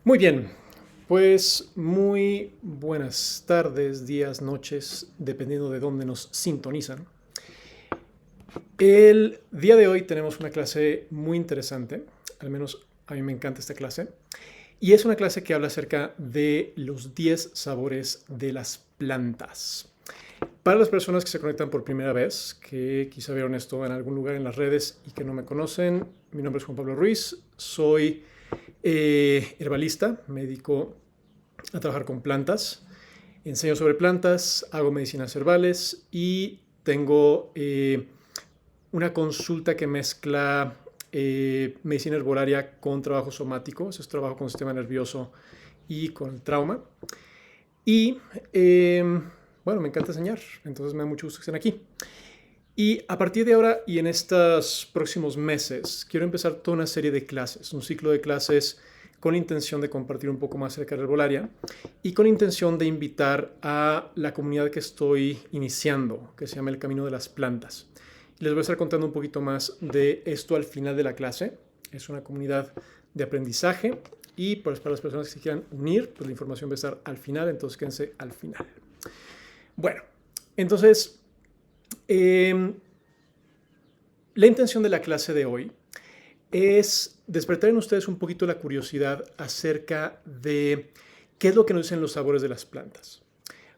Muy bien, pues muy buenas tardes, días, noches, dependiendo de dónde nos sintonizan. El día de hoy tenemos una clase muy interesante, al menos a mí me encanta esta clase, y es una clase que habla acerca de los 10 sabores de las plantas. Para las personas que se conectan por primera vez, que quizá vieron esto en algún lugar en las redes y que no me conocen, mi nombre es Juan Pablo Ruiz, soy herbalista, me dedico a trabajar con plantas, enseño sobre plantas, hago medicinas herbales y tengo una consulta que mezcla medicina herbolaria con trabajo somático, eso es trabajo con el sistema nervioso y con el trauma. Y bueno, me encanta enseñar, entonces me da mucho gusto que estén aquí. Y a partir de ahora y en estos próximos meses, quiero empezar toda una serie de clases, un ciclo de clases con la intención de compartir un poco más acerca de la herbolaria y con la intención de invitar a la comunidad que estoy iniciando, que se llama El Camino de las Plantas. Y les voy a estar contando un poquito más de esto al final de la clase. Es una comunidad de aprendizaje y pues para las personas que se quieran unir, pues la información va a estar al final, entonces quédense al final. Bueno, entonces la intención de la clase de hoy es despertar en ustedes un poquito la curiosidad acerca de qué es lo que nos dicen los sabores de las plantas.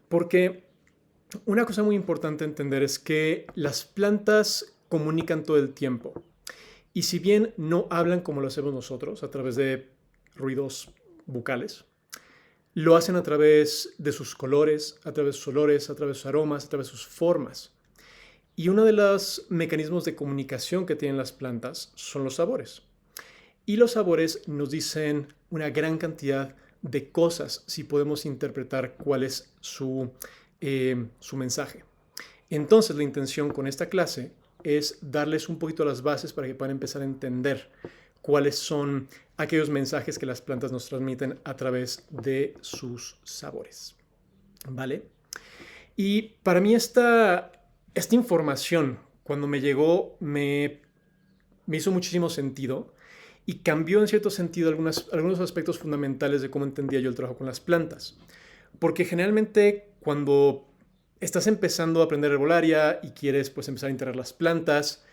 Porque una cosa muy importante entender es que las plantas comunican todo el tiempo. Y si bien no hablan como lo hacemos nosotros, a través de ruidos bucales, lo hacen a través de sus colores, a través de sus olores, a través de sus aromas, a través de sus formas. Y uno de los mecanismos de comunicación que tienen las plantas son los sabores. Y los sabores nos dicen una gran cantidad de cosas si podemos interpretar cuál es su mensaje. Entonces la intención con esta clase es darles un poquito las bases para que puedan empezar a entender cuáles son aquellos mensajes que las plantas nos transmiten a través de sus sabores. ¿Vale? Y para mí esta información, cuando me llegó, me hizo muchísimo sentido y cambió en cierto sentido algunos aspectos fundamentales de cómo entendía yo el trabajo con las plantas. Porque generalmente cuando estás empezando a aprender herbolaria y quieres pues empezar a integrar las plantas,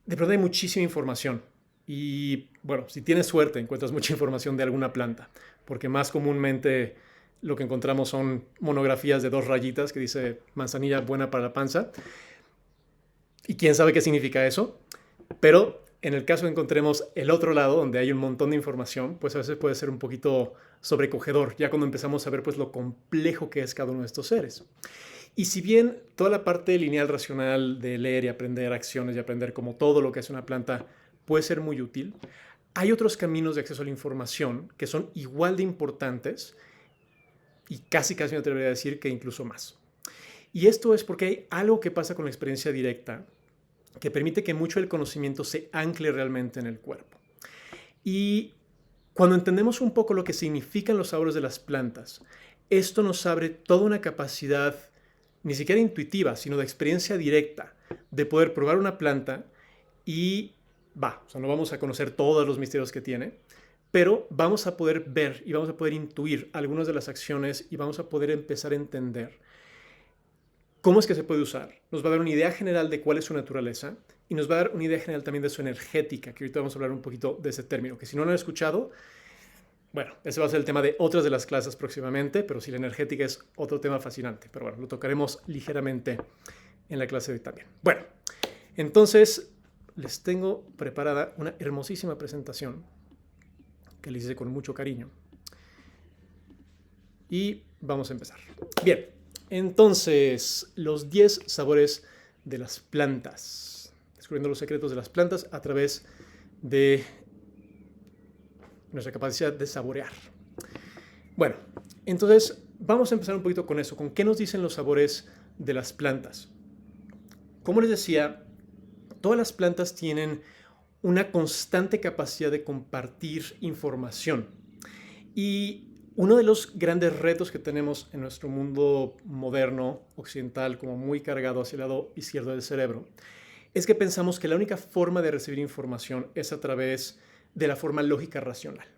de pronto hay muchísima información. Y bueno, si tienes suerte encuentras mucha información de alguna planta, porque más comúnmente lo que encontramos son monografías de 2 rayitas que dice manzanilla buena para la panza. Y quién sabe qué significa eso. Pero en el caso que encontremos el otro lado, donde hay un montón de información, pues a veces puede ser un poquito sobrecogedor, ya cuando empezamos a ver pues lo complejo que es cada uno de estos seres. Y si bien toda la parte lineal racional de leer y aprender acciones y aprender como todo lo que hace una planta puede ser muy útil, hay otros caminos de acceso a la información que son igual de importantes y casi me atrevería a decir que incluso más. Y esto es porque hay algo que pasa con la experiencia directa que permite que mucho del conocimiento se ancle realmente en el cuerpo. Y cuando entendemos un poco lo que significan los sabores de las plantas, esto nos abre toda una capacidad, ni siquiera intuitiva, sino de experiencia directa, de poder probar una planta y o sea, no vamos a conocer todos los misterios que tiene, pero vamos a poder ver y vamos a poder intuir algunas de las acciones y vamos a poder empezar a entender cómo es que se puede usar. Nos va a dar una idea general de cuál es su naturaleza y nos va a dar una idea general también de su energética, que ahorita vamos a hablar un poquito de ese término, que si no lo han escuchado, bueno, ese va a ser el tema de otras de las clases próximamente, pero sí, la energética es otro tema fascinante, pero bueno, lo tocaremos ligeramente en la clase de hoy también. Bueno, entonces les tengo preparada una hermosísima presentación que les hice con mucho cariño y vamos a empezar. Bien, entonces, los 10 sabores de las plantas. Descubriendo los secretos de las plantas a través de nuestra capacidad de saborear. Bueno, entonces vamos a empezar un poquito con eso. ¿Con qué nos dicen los sabores de las plantas? Como les decía, todas las plantas tienen una constante capacidad de compartir información. Y uno de los grandes retos que tenemos en nuestro mundo moderno, occidental, como muy cargado hacia el lado izquierdo del cerebro, es que pensamos que la única forma de recibir información es a través de la forma lógica racional.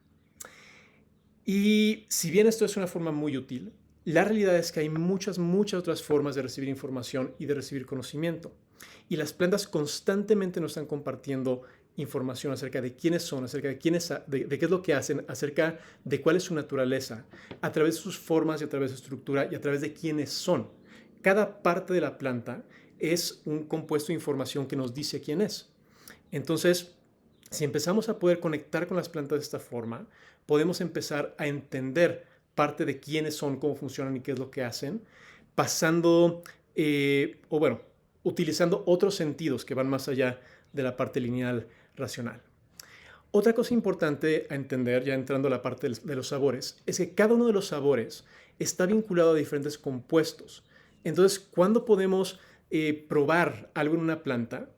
Y si bien esto es una forma muy útil, la realidad es que hay muchas, muchas otras formas de recibir información y de recibir conocimiento. Y las plantas constantemente nos están compartiendo información acerca de quiénes son, acerca de, de qué es lo que hacen, acerca de cuál es su naturaleza, a través de sus formas y a través de su estructura y a través de quiénes son. Cada parte de la planta es un compuesto de información que nos dice quién es. Entonces, si empezamos a poder conectar con las plantas de esta forma, podemos empezar a entender parte de quiénes son, cómo funcionan y qué es lo que hacen, pasando, utilizando otros sentidos que van más allá de la parte lineal racional. Otra cosa importante a entender, ya entrando a la parte de los sabores, es que cada uno de los sabores está vinculado a diferentes compuestos. Entonces, cuando podemos probar algo en una planta,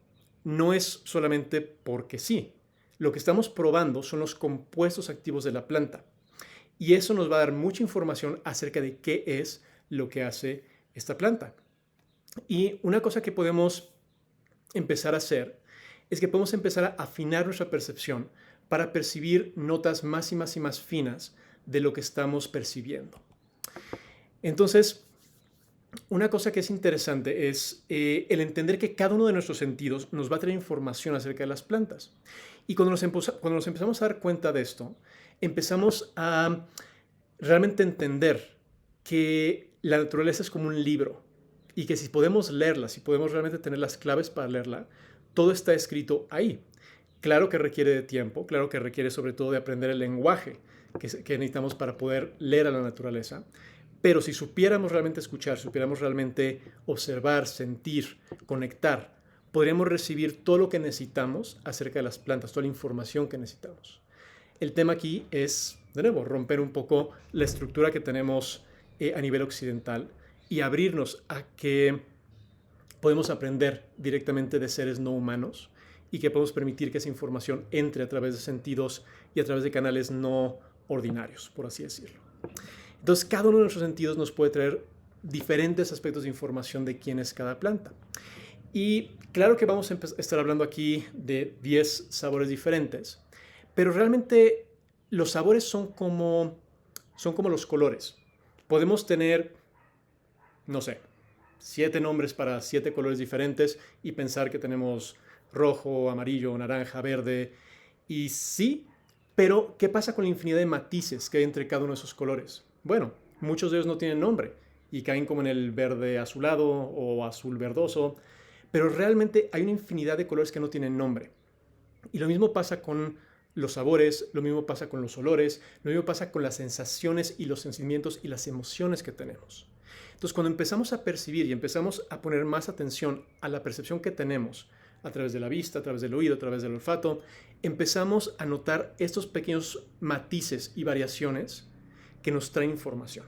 no es solamente porque sí. Lo que estamos probando son los compuestos activos de la planta. Y eso nos va a dar mucha información acerca de qué es lo que hace esta planta. Y una cosa que podemos empezar a hacer es que podemos empezar a afinar nuestra percepción para percibir notas más y más y más finas de lo que estamos percibiendo. Entonces, una cosa que es interesante es el entender que cada uno de nuestros sentidos nos va a traer información acerca de las plantas. Y cuando nos empezamos a dar cuenta de esto, empezamos a realmente entender que la naturaleza es como un libro y que si podemos leerla, si podemos realmente tener las claves para leerla, todo está escrito ahí. Claro que requiere de tiempo, claro que requiere sobre todo de aprender el lenguaje que necesitamos para poder leer a la naturaleza, pero si supiéramos realmente escuchar, supiéramos realmente observar, sentir, conectar, podríamos recibir todo lo que necesitamos acerca de las plantas, toda la información que necesitamos. El tema aquí es, de nuevo, romper un poco la estructura que tenemos a nivel occidental y abrirnos a que podemos aprender directamente de seres no humanos y que podemos permitir que esa información entre a través de sentidos y a través de canales no ordinarios, por así decirlo. Entonces, cada uno de nuestros sentidos nos puede traer diferentes aspectos de información de quién es cada planta. Y claro que vamos a estar hablando aquí de 10 sabores diferentes, pero realmente los sabores son como los colores. Podemos tener, no sé, 7 nombres para 7 colores diferentes y pensar que tenemos rojo, amarillo, naranja, verde. Y sí, pero ¿qué pasa con la infinidad de matices que hay entre cada uno de esos colores? Bueno, muchos de ellos no tienen nombre y caen como en el verde azulado o azul verdoso, pero realmente hay una infinidad de colores que no tienen nombre. Y lo mismo pasa con los sabores, lo mismo pasa con los olores, lo mismo pasa con las sensaciones y los sentimientos y las emociones que tenemos. Entonces, cuando empezamos a percibir y empezamos a poner más atención a la percepción que tenemos a través de la vista, a través del oído, a través del olfato, empezamos a notar estos pequeños matices y variaciones que nos traen información.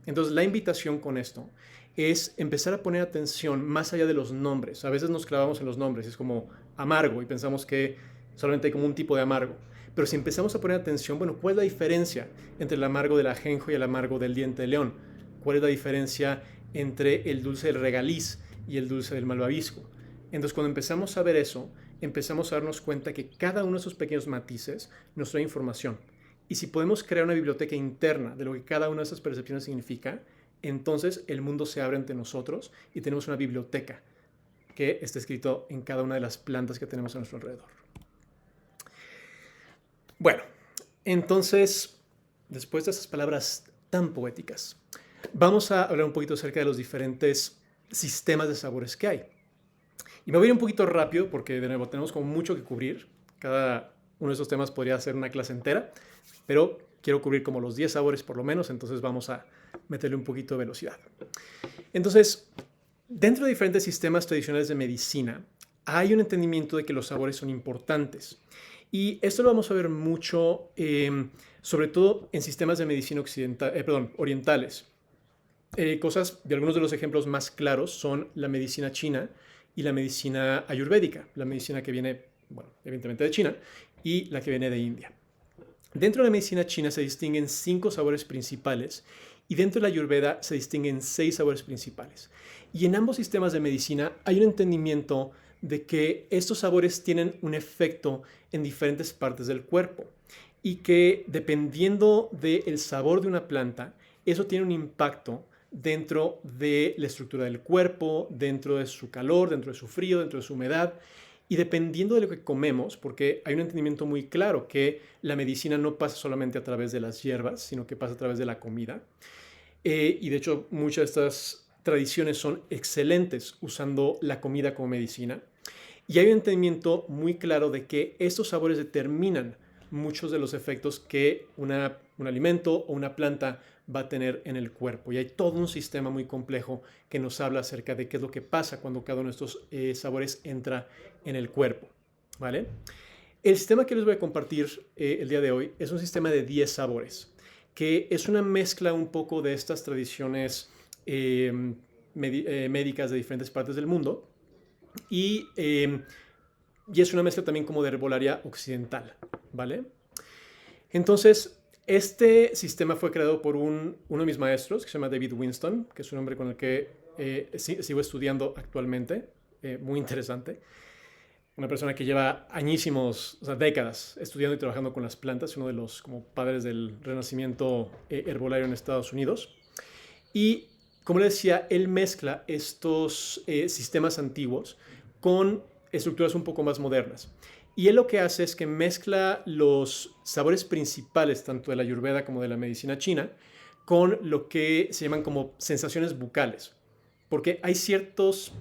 Entonces, la invitación con esto es empezar a poner atención más allá de los nombres. A veces nos clavamos en los nombres, es como amargo y pensamos que solamente hay como un tipo de amargo. Pero si empezamos a poner atención, bueno, ¿cuál es la diferencia entre el amargo del ajenjo y el amargo del diente de león? ¿Cuál es la diferencia entre el dulce del regaliz y el dulce del malvavisco? Entonces, cuando empezamos a ver eso, empezamos a darnos cuenta que cada uno de esos pequeños matices nos trae información. Y si podemos crear una biblioteca interna de lo que cada una de esas percepciones significa, entonces el mundo se abre ante nosotros y tenemos una biblioteca que está escrito en cada una de las plantas que tenemos a nuestro alrededor. Bueno, entonces, después de esas palabras tan poéticas, vamos a hablar un poquito acerca de los diferentes sistemas de sabores que hay. Y me voy a ir un poquito rápido porque, de nuevo, tenemos como mucho que cubrir. Cada uno de esos temas podría ser una clase entera, pero quiero cubrir como los 10 sabores por lo menos, entonces vamos a meterle un poquito de velocidad. Entonces, dentro de diferentes sistemas tradicionales de medicina, hay un entendimiento de que los sabores son importantes. Y esto lo vamos a ver mucho, sobre todo en sistemas de medicina orientales. Cosas de algunos de los ejemplos más claros son la medicina china y la medicina ayurvédica, la medicina que viene, bueno, evidentemente de China, y la que viene de India. Dentro de la medicina china se distinguen 5 sabores principales y dentro de la ayurveda se distinguen 6 sabores principales. Y en ambos sistemas de medicina hay un entendimiento de que estos sabores tienen un efecto en diferentes partes del cuerpo. y que dependiendo del sabor de una planta, eso tiene un impacto dentro de la estructura del cuerpo, dentro de su calor, dentro de su frío, dentro de su humedad. Y dependiendo de lo que comemos, porque hay un entendimiento muy claro que la medicina no pasa solamente a través de las hierbas, sino que pasa a través de la comida. Y de hecho, muchas de estas tradiciones son excelentes usando la comida como medicina. Y hay un entendimiento muy claro de que estos sabores determinan muchos de los efectos que un alimento o una planta va a tener en el cuerpo. Y hay todo un sistema muy complejo que nos habla acerca de qué es lo que pasa cuando cada uno de estos sabores entra en el cuerpo. ¿Vale? El sistema que les voy a compartir el día de hoy es un sistema de 10 sabores, que es una mezcla un poco de estas tradiciones médicas de diferentes partes del mundo y es una mezcla también como de herbolaria occidental, ¿vale? Entonces, este sistema fue creado por uno de mis maestros, que se llama David Winston, que es un hombre con el que sigo estudiando actualmente, muy interesante. Una persona que lleva añísimos, o sea, décadas estudiando y trabajando con las plantas, uno de los como padres del renacimiento herbolario en Estados Unidos. Y como le decía, él mezcla estos sistemas antiguos con estructuras un poco más modernas. Y él lo que hace es que mezcla los sabores principales, tanto de la Ayurveda como de la medicina china, con lo que se llaman como sensaciones bucales. Porque hay ciertos,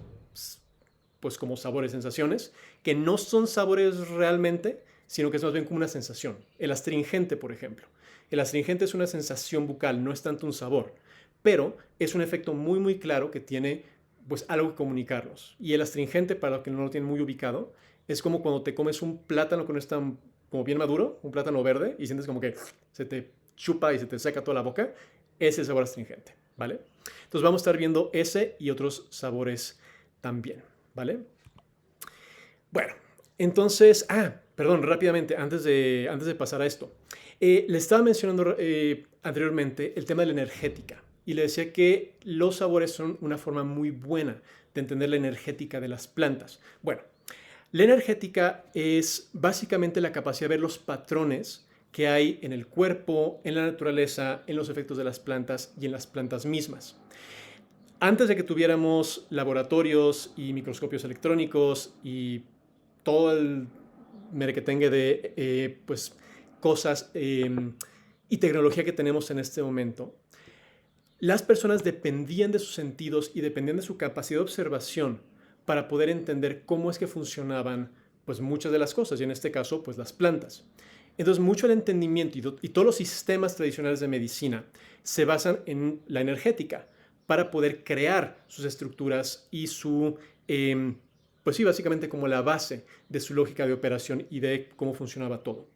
pues como sabores, sensaciones, que no son sabores realmente, sino que es más bien como una sensación. El astringente, por ejemplo. El astringente es una sensación bucal, no es tanto un sabor, pero es un efecto muy, muy claro que tiene pues algo que comunicarnos. Y el astringente, para los que no lo tienen muy ubicado, es como cuando te comes un plátano que no está como bien maduro, un plátano verde, y sientes como que se te chupa y se te seca toda la boca. Ese es el sabor astringente, ¿vale? Entonces vamos a estar viendo ese y otros sabores también, ¿vale? Bueno, entonces, perdón, rápidamente, antes de pasar a esto. Le estaba mencionando anteriormente el tema de la energética y le decía que los sabores son una forma muy buena de entender la energética de las plantas. Bueno, la energética es básicamente la capacidad de ver los patrones que hay en el cuerpo, en la naturaleza, en los efectos de las plantas y en las plantas mismas. Antes de que tuviéramos laboratorios y microscopios electrónicos y todo el merequetengue de pues, cosas y tecnología que tenemos en este momento, las personas dependían de sus sentidos y dependían de su capacidad de observación para poder entender cómo es que funcionaban pues, muchas de las cosas, y en este caso, pues las plantas. Entonces, mucho el entendimiento y todos los sistemas tradicionales de medicina se basan en la energética para poder crear sus estructuras y pues sí, básicamente como la base de su lógica de operación y de cómo funcionaba todo.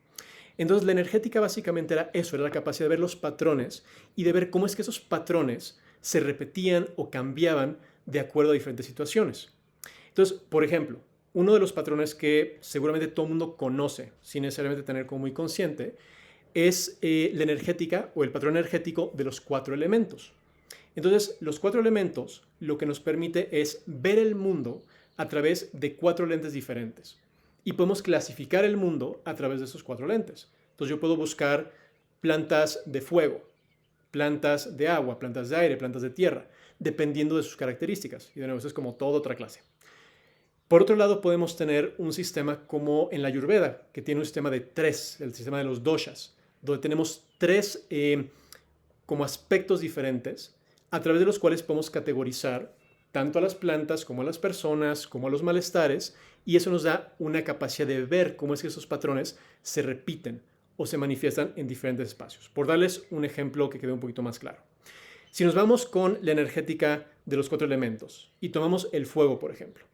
Entonces, la energética básicamente era eso, era la capacidad de ver los patrones y de ver cómo es que esos patrones se repetían o cambiaban de acuerdo a diferentes situaciones. Entonces, por ejemplo, uno de los patrones que seguramente todo el mundo conoce, sin necesariamente tener como muy consciente, es la energética o el patrón energético de los 4 elementos. Entonces, los 4 elementos lo que nos permite es ver el mundo a través de 4 lentes diferentes. Y podemos clasificar el mundo a través de esos 4 lentes. Entonces, yo puedo buscar plantas de fuego, plantas de agua, plantas de aire, plantas de tierra, dependiendo de sus características. Y de nuevo, eso es como toda otra clase. Por otro lado, podemos tener un sistema como en la Ayurveda, que tiene un sistema de 3, el sistema de los doshas, donde tenemos 3 como aspectos diferentes a través de los cuales podemos categorizar tanto a las plantas como a las personas, como a los malestares, y eso nos da una capacidad de ver cómo es que esos patrones se repiten o se manifiestan en diferentes espacios. Por darles un ejemplo que quede un poquito más claro. Si nos vamos con la energética de los 4 elementos y tomamos el fuego, por ejemplo,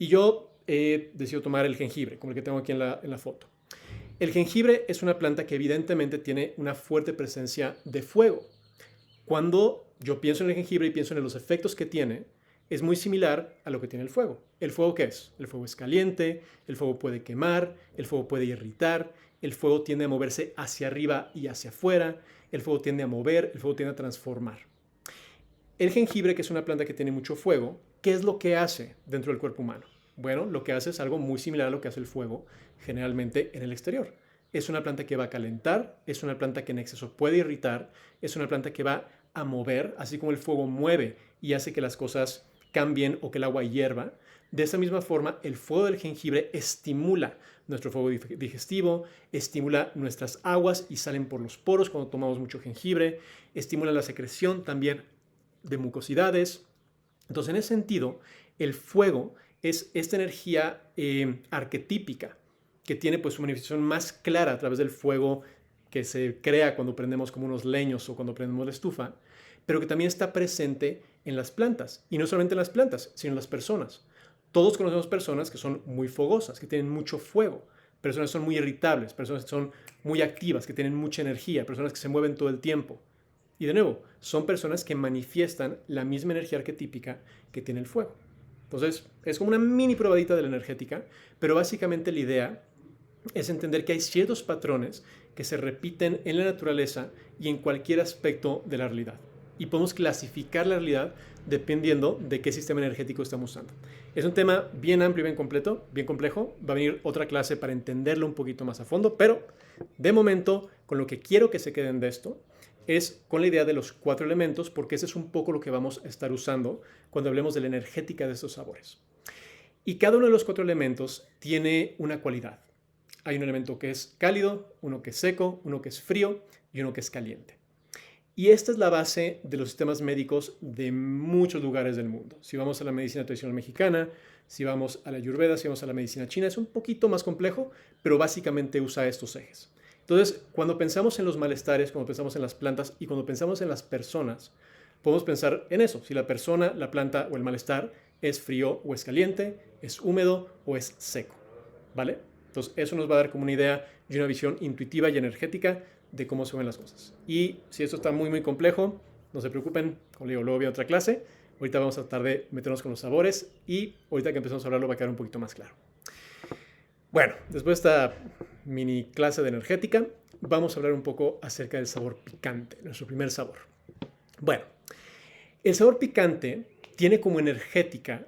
y yo he decidido tomar el jengibre, como el que tengo aquí en la foto. El jengibre es una planta que evidentemente tiene una fuerte presencia de fuego. Cuando yo pienso en el jengibre y pienso en los efectos que tiene, es muy similar a lo que tiene el fuego. ¿El fuego qué es? El fuego es caliente, el fuego puede quemar, el fuego puede irritar, el fuego tiende a moverse hacia arriba y hacia afuera, el fuego tiende a mover, el fuego tiende a transformar. El jengibre, que es una planta que tiene mucho fuego, ¿qué es lo que hace dentro del cuerpo humano? Bueno, lo que hace es algo muy similar a lo que hace el fuego generalmente en el exterior. es una planta que va a calentar, es una planta que en exceso puede irritar, es una planta que va a mover, así como el fuego mueve y hace que las cosas cambien o que el agua hierva. De esa misma forma, el fuego del jengibre estimula nuestro fuego digestivo, estimula nuestras aguas y salen por los poros cuando tomamos mucho jengibre, estimula la secreción también de mucosidades. Entonces, en ese sentido, el fuego es esta energía arquetípica que tiene pues su manifestación más clara a través del fuego que se crea cuando prendemos como unos leños o cuando prendemos la estufa, pero que también está presente en las plantas. Y no solamente en las plantas, sino en las personas. Todos conocemos personas que son muy fogosas, que tienen mucho fuego, personas que son muy irritables, personas que son muy activas, que tienen mucha energía, personas que se mueven todo el tiempo. Y de nuevo, son personas que manifiestan la misma energía arquetípica que tiene el fuego. Entonces, es como una mini probadita de la energética, pero básicamente la idea es entender que hay ciertos patrones que se repiten en la naturaleza y en cualquier aspecto de la realidad. Y podemos clasificar la realidad dependiendo de qué sistema energético estamos usando. Es un tema bien amplio y bien completo, bien complejo. Va a venir otra clase para entenderlo un poquito más a fondo, pero de momento, con lo que quiero que se queden de esto, es con la idea de los 4 elementos, porque ese es un poco lo que vamos a estar usando cuando hablemos de la energética de estos sabores. Y cada uno de los 4 elementos tiene una cualidad. Hay un elemento que es cálido, uno que es seco, uno que es frío y uno que es caliente. Y esta es la base de los sistemas médicos de muchos lugares del mundo. Si vamos a la medicina tradicional mexicana, si vamos a la Ayurveda, si vamos a la medicina china, es un poquito más complejo, pero básicamente usa estos ejes. Entonces, cuando pensamos en los malestares, cuando pensamos en las plantas y cuando pensamos en las personas, podemos pensar en eso. Si la persona, la planta o el malestar es frío o es caliente, es húmedo o es seco. ¿Vale? Entonces, eso nos va a dar como una idea y una visión intuitiva y energética de cómo se ven las cosas. Y si esto está muy, muy complejo, no se preocupen, como le digo, luego viene otra clase. Ahorita vamos a tratar de meternos con los sabores y ahorita que empezamos a hablarlo va a quedar un poquito más claro. Bueno, después de esta mini clase de energética, vamos a hablar un poco acerca del sabor picante, nuestro primer sabor. Bueno, el sabor picante tiene como energética,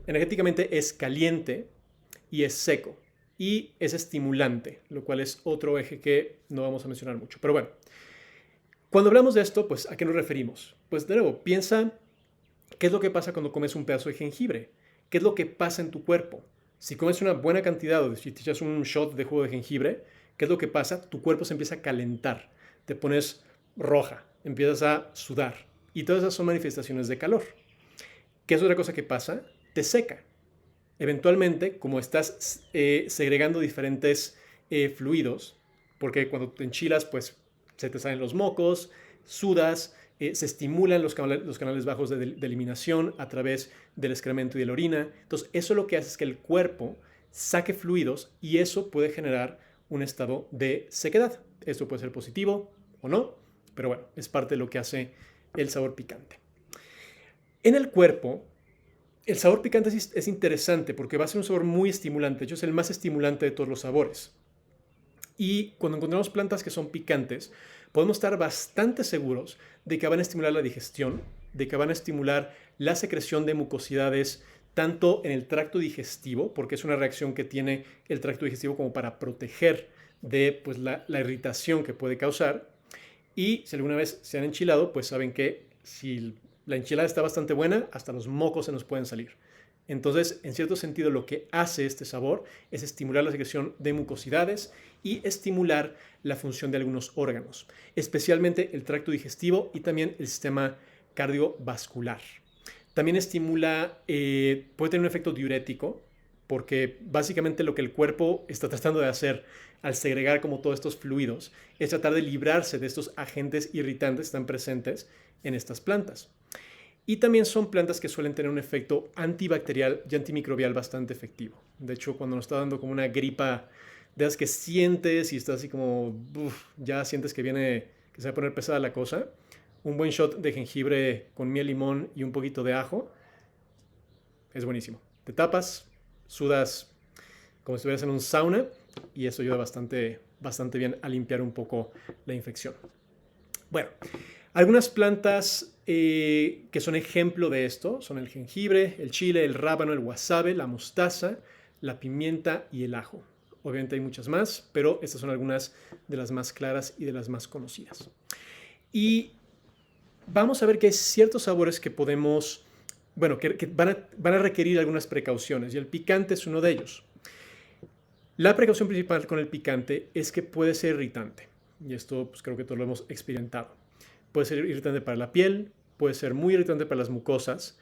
energéticamente es caliente y es seco y es estimulante, lo cual es otro eje que no vamos a mencionar mucho. Pero bueno, cuando hablamos de esto, pues ¿a qué nos referimos? Pues de nuevo, piensa qué es lo que pasa cuando comes un pedazo de jengibre. ¿Qué es lo que pasa en tu cuerpo? Si comes una buena cantidad o si te echas un shot de jugo de jengibre, ¿qué es lo que pasa? Tu cuerpo se empieza a calentar, te pones roja, empiezas a sudar y todas esas son manifestaciones de calor. ¿Qué es otra cosa que pasa? Te seca. Eventualmente, como estás segregando diferentes fluidos, porque cuando te enchilas, pues se te salen los mocos, sudas, se estimulan los canales bajos de eliminación a través del excremento y de la orina. Entonces, eso lo que hace es que el cuerpo saque fluidos y eso puede generar un estado de sequedad. Esto puede ser positivo o no, pero bueno, es parte de lo que hace el sabor picante. En el cuerpo, el sabor picante es interesante porque va a ser un sabor muy estimulante. De hecho, es el más estimulante de todos los sabores. Y cuando encontramos plantas que son picantes, podemos estar bastante seguros de que van a estimular la digestión, de que van a estimular la secreción de mucosidades tanto en el tracto digestivo, porque es una reacción que tiene el tracto digestivo como para proteger de pues, la irritación que puede causar. Y si alguna vez se han enchilado, pues saben que si la enchilada está bastante buena, hasta los mocos se nos pueden salir. Entonces, en cierto sentido, lo que hace este sabor es estimular la secreción de mucosidades y estimular la función de algunos órganos, especialmente el tracto digestivo y también el sistema cardiovascular. También estimula, puede tener un efecto diurético, porque básicamente lo que el cuerpo está tratando de hacer al segregar como todos estos fluidos es tratar de librarse de estos agentes irritantes que están presentes en estas plantas. Y también son plantas que suelen tener un efecto antibacterial y antimicrobial bastante efectivo. De hecho, cuando nos está dando como una gripa de las que sientes y estás así como, ya sientes que que se va a poner pesada la cosa, un buen shot de jengibre con miel, limón y un poquito de ajo es buenísimo. Te tapas, sudas como si estuvieras en un sauna y eso ayuda bastante bien a limpiar un poco la infección. Bueno, algunas plantas que son ejemplo de esto son el jengibre, el chile, el rábano, el wasabi, la mostaza, la pimienta y el ajo. Obviamente hay muchas más, pero estas son algunas de las más claras y de las más conocidas. Y vamos a ver que hay ciertos sabores que podemos, bueno, que van a requerir algunas precauciones, y el picante es uno de ellos. La precaución principal con el picante es que puede ser irritante, y esto pues, creo que todos lo hemos experimentado. Puede ser irritante para la piel, puede ser muy irritante para las mucosas,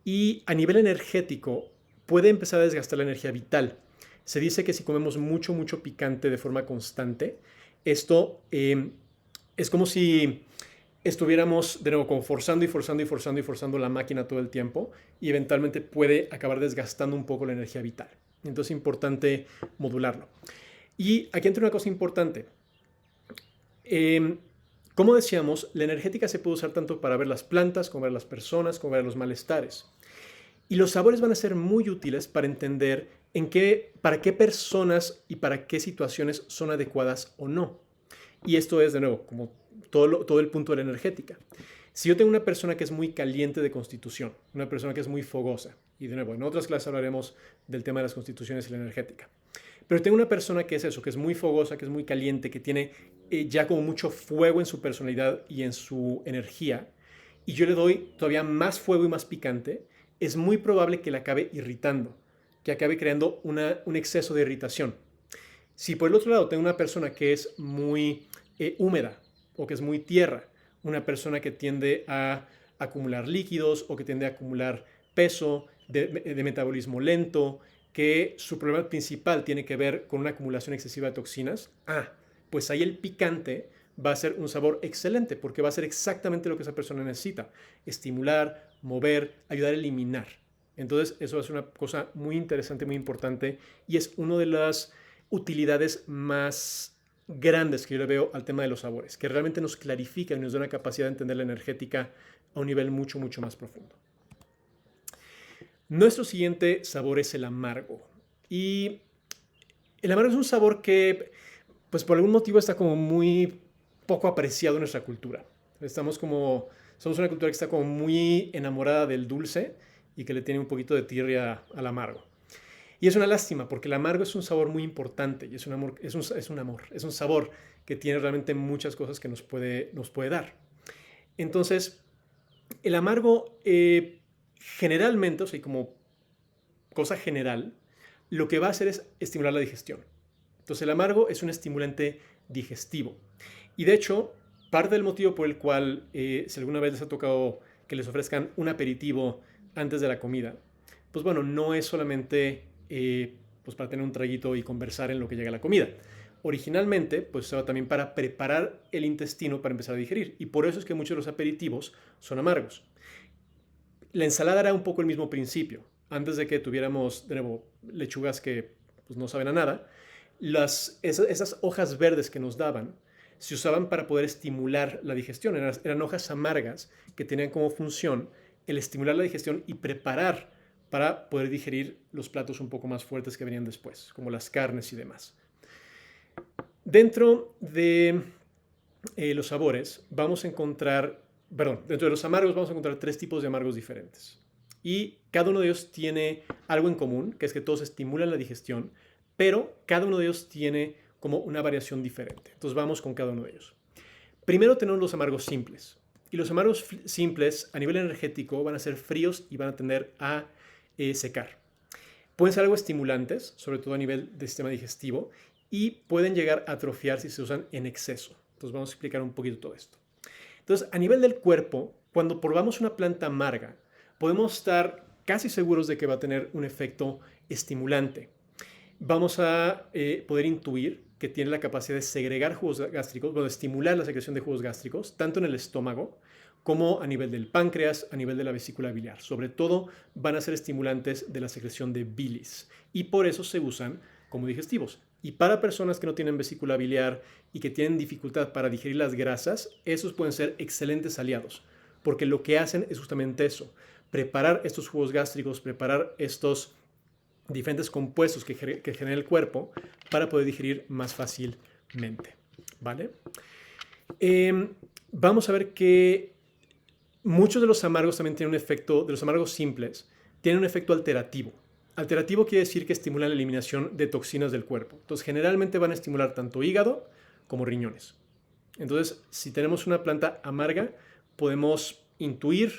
y a nivel energético puede empezar a desgastar la energía vital. Se dice que si comemos mucho, mucho picante de forma constante, esto es como si estuviéramos de nuevo como forzando y forzando y forzando y forzando la máquina todo el tiempo, y eventualmente puede acabar desgastando un poco la energía vital. Entonces es importante modularlo. Y aquí entra una cosa importante. Como decíamos, la energética se puede usar tanto para ver las plantas, como ver las personas, como ver los malestares. Y los sabores van a ser muy útiles para entender para qué personas y para qué situaciones son adecuadas o no. Y esto es, de nuevo, como todo el punto de la energética. Si yo tengo una persona que es muy caliente de constitución, una persona que es muy fogosa, y de nuevo, en otras clases hablaremos del tema de las constituciones y la energética, pero tengo una persona que es eso, que es muy fogosa, que es muy caliente, que tiene ya como mucho fuego en su personalidad y en su energía, y yo le doy todavía más fuego y más picante, es muy probable que la acabe irritando, que acabe creando un exceso de irritación. Si por el otro lado tengo una persona que es muy húmeda o que es muy tierra, una persona que tiende a acumular líquidos o que tiende a acumular peso, de metabolismo lento, que su problema principal tiene que ver con una acumulación excesiva de toxinas, pues ahí el picante va a ser un sabor excelente porque va a ser exactamente lo que esa persona necesita: estimular, mover, ayudar a eliminar. Entonces eso es una cosa muy interesante, muy importante, y es una de las utilidades más grandes que yo le veo al tema de los sabores, que realmente nos clarifica y nos da una capacidad de entender la energética a un nivel mucho, mucho más profundo. Nuestro siguiente sabor es el amargo. Y el amargo es un sabor que, pues por algún motivo, está como muy poco apreciado en nuestra cultura. Somos una cultura que está como muy enamorada del dulce y que le tiene un poquito de tirria al amargo. Y es una lástima porque el amargo es un sabor muy importante y es un sabor que tiene realmente muchas cosas que nos puede dar. Entonces, el amargo generalmente, o sea, como cosa general, lo que va a hacer es estimular la digestión. Entonces el amargo es un estimulante digestivo. Y de hecho, parte del motivo por el cual, si alguna vez les ha tocado que les ofrezcan un aperitivo antes de la comida, pues bueno, no es solamente pues para tener un traguito y conversar en lo que llega la comida. Originalmente, pues se usaba también para preparar el intestino para empezar a digerir. Y por eso es que muchos de los aperitivos son amargos. La ensalada era un poco el mismo principio. Antes de que tuviéramos, de nuevo, lechugas que pues, no saben a nada, esas hojas verdes que nos daban se usaban para poder estimular la digestión. Eran hojas amargas que tenían como función el estimular la digestión y preparar para poder digerir los platos un poco más fuertes que venían después, como las carnes y demás. Dentro de los sabores vamos a encontrar, dentro de los amargos vamos a encontrar 3 tipos de amargos diferentes. Y cada uno de ellos tiene algo en común, que es que todos estimulan la digestión, pero cada uno de ellos tiene como una variación diferente. Entonces vamos con cada uno de ellos. Primero tenemos los amargos simples. Y los amargos simples a nivel energético van a ser fríos y van a tender a secar. Pueden ser algo estimulantes, sobre todo a nivel del sistema digestivo, y pueden llegar a atrofiar si se usan en exceso. Entonces vamos a explicar un poquito todo esto. Entonces, a nivel del cuerpo, cuando probamos una planta amarga, podemos estar casi seguros de que va a tener un efecto estimulante. Vamos a poder intuir que tiene la capacidad de segregar jugos gástricos, de estimular la secreción de jugos gástricos, tanto en el estómago como a nivel del páncreas, a nivel de la vesícula biliar. Sobre todo van a ser estimulantes de la secreción de bilis y por eso se usan como digestivos. Y para personas que no tienen vesícula biliar y que tienen dificultad para digerir las grasas, esos pueden ser excelentes aliados, porque lo que hacen es justamente eso: preparar estos jugos gástricos, preparar estos diferentes compuestos que genera el cuerpo para poder digerir más fácilmente, ¿vale? Vamos a ver que muchos de los amargos también tienen un efecto, de los amargos simples, tienen un efecto alterativo. Alterativo quiere decir que estimulan la eliminación de toxinas del cuerpo. Entonces, generalmente van a estimular tanto hígado como riñones. Entonces, si tenemos una planta amarga, podemos intuir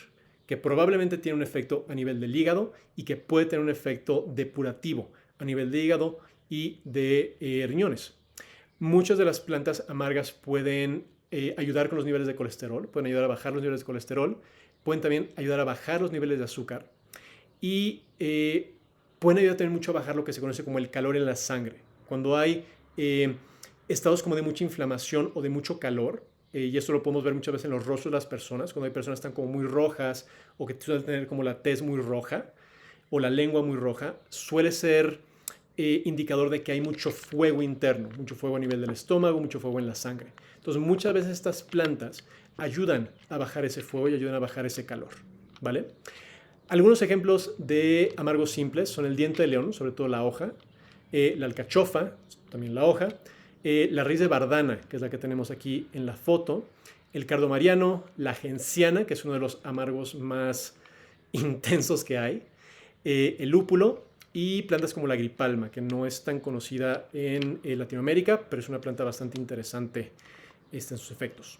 que probablemente tiene un efecto a nivel del hígado y que puede tener un efecto depurativo a nivel de hígado y de riñones. Muchas de las plantas amargas pueden ayudar con los niveles de colesterol, pueden ayudar a bajar los niveles de colesterol, pueden también ayudar a bajar los niveles de azúcar y pueden ayudar también mucho a bajar lo que se conoce como el calor en la sangre. Cuando hay estados como de mucha inflamación o de mucho calor, y esto lo podemos ver muchas veces en los rostros de las personas, cuando hay personas que están como muy rojas o que suelen tener como la tez muy roja o la lengua muy roja, suele ser indicador de que hay mucho fuego interno, mucho fuego a nivel del estómago, mucho fuego en la sangre. Entonces muchas veces estas plantas ayudan a bajar ese fuego y ayudan a bajar ese calor, ¿vale? Algunos ejemplos de amargos simples son el diente de león, sobre todo la hoja, la alcachofa, también la hoja, la raíz de bardana, que es la que tenemos aquí en la foto, el cardomariano, la genciana, que es uno de los amargos más intensos que hay, el lúpulo y plantas como la gripalma, que no es tan conocida en Latinoamérica, pero es una planta bastante interesante en sus efectos.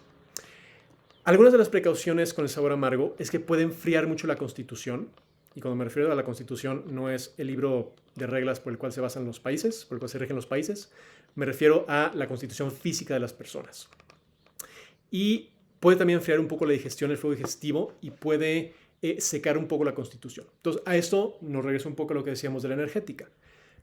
Algunas de las precauciones con el sabor amargo es que puede enfriar mucho la constitución. Y cuando me refiero a la constitución, no es el libro de reglas por el cual se basan los países, por el cual se rigen los países. Me refiero a la constitución física de las personas. Y puede también enfriar un poco la digestión, el fuego digestivo, y puede secar un poco la constitución. Entonces, a esto nos regresa un poco a lo que decíamos de la energética.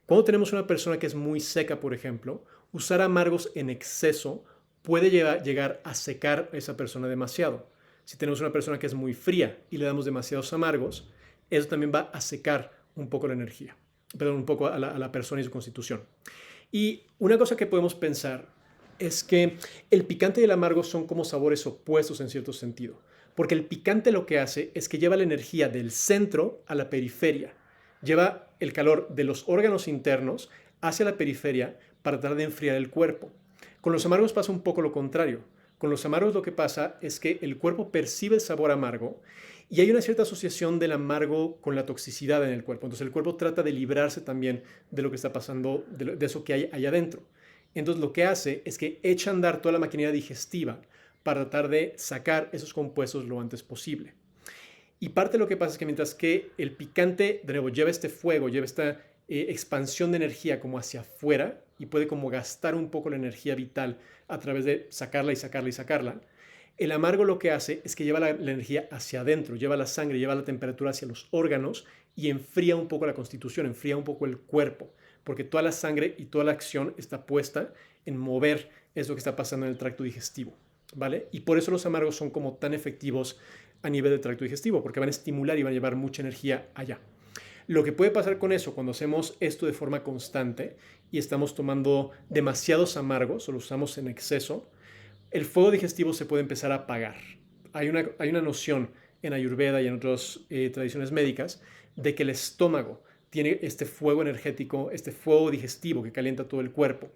Cuando tenemos una persona que es muy seca, por ejemplo, usar amargos en exceso puede llegar a secar a esa persona demasiado. Si tenemos una persona que es muy fría y le damos demasiados amargos, eso también va a secar un poco la energía, perdón, un poco a la persona y su constitución. Y una cosa que podemos pensar es que el picante y el amargo son como sabores opuestos en cierto sentido, porque el picante lo que hace es que lleva la energía del centro a la periferia, lleva el calor de los órganos internos hacia la periferia para tratar de enfriar el cuerpo. Con los amargos pasa un poco lo contrario. Con los amargos lo que pasa es que el cuerpo percibe el sabor amargo y hay una cierta asociación del amargo con la toxicidad en el cuerpo. Entonces el cuerpo trata de librarse también de lo que está pasando, de eso que hay allá adentro. Entonces lo que hace es que echa a andar toda la maquinaria digestiva para tratar de sacar esos compuestos lo antes posible. Y parte de lo que pasa es que mientras que el picante, de nuevo, lleva este fuego, lleva esta expansión de energía como hacia afuera y puede como gastar un poco la energía vital a través de sacarla y sacarla y sacarla, el amargo lo que hace es que lleva la energía hacia adentro, lleva la sangre, lleva la temperatura hacia los órganos y enfría un poco la constitución, enfría un poco el cuerpo, porque toda la sangre y toda la acción está puesta en mover eso que está pasando en el tracto digestivo, ¿vale? Y por eso los amargos son como tan efectivos a nivel del tracto digestivo, porque van a estimular y van a llevar mucha energía allá. Lo que puede pasar con eso cuando hacemos esto de forma constante y estamos tomando demasiados amargos o los usamos en exceso, el fuego digestivo se puede empezar a apagar. Hay una noción en Ayurveda y en otras tradiciones médicas de que el estómago tiene este fuego energético, este fuego digestivo que calienta todo el cuerpo.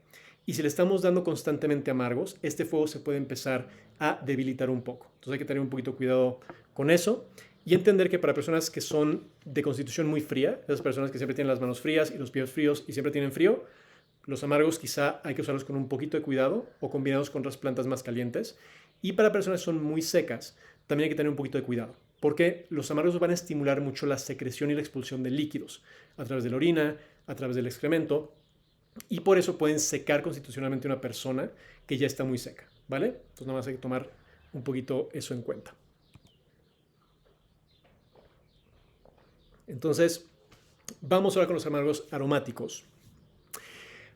Y si le estamos dando constantemente amargos, este fuego se puede empezar a debilitar un poco. Entonces hay que tener un poquito cuidado con eso y entender que para personas que son de constitución muy fría, esas personas que siempre tienen las manos frías y los pies fríos y siempre tienen frío, los amargos quizá hay que usarlos con un poquito de cuidado o combinados con otras plantas más calientes. Y para personas que son muy secas, también hay que tener un poquito de cuidado, porque los amargos van a estimular mucho la secreción y la expulsión de líquidos a través de la orina, a través del excremento, y por eso pueden secar constitucionalmente una persona que ya está muy seca, ¿vale? Entonces nada más hay que tomar un poquito eso en cuenta. Entonces, vamos ahora con los amargos aromáticos.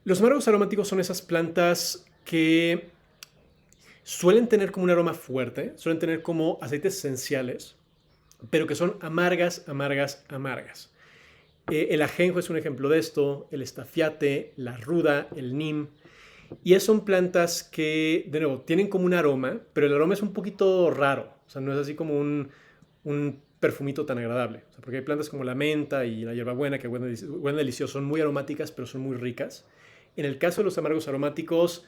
Los amargos aromáticos son esas plantas que suelen tener como un aroma fuerte, suelen tener como aceites esenciales, pero que son amargas, amargas, amargas. El ajenjo es un ejemplo de esto, el estafiate, la ruda, el neem. Y son plantas que, de nuevo, tienen como un aroma, pero el aroma es un poquito raro. O sea, no es así como un perfumito tan agradable. O sea, porque hay plantas como la menta y la hierbabuena, que huelen delicioso, son muy aromáticas, pero son muy ricas. En el caso de los amargos aromáticos,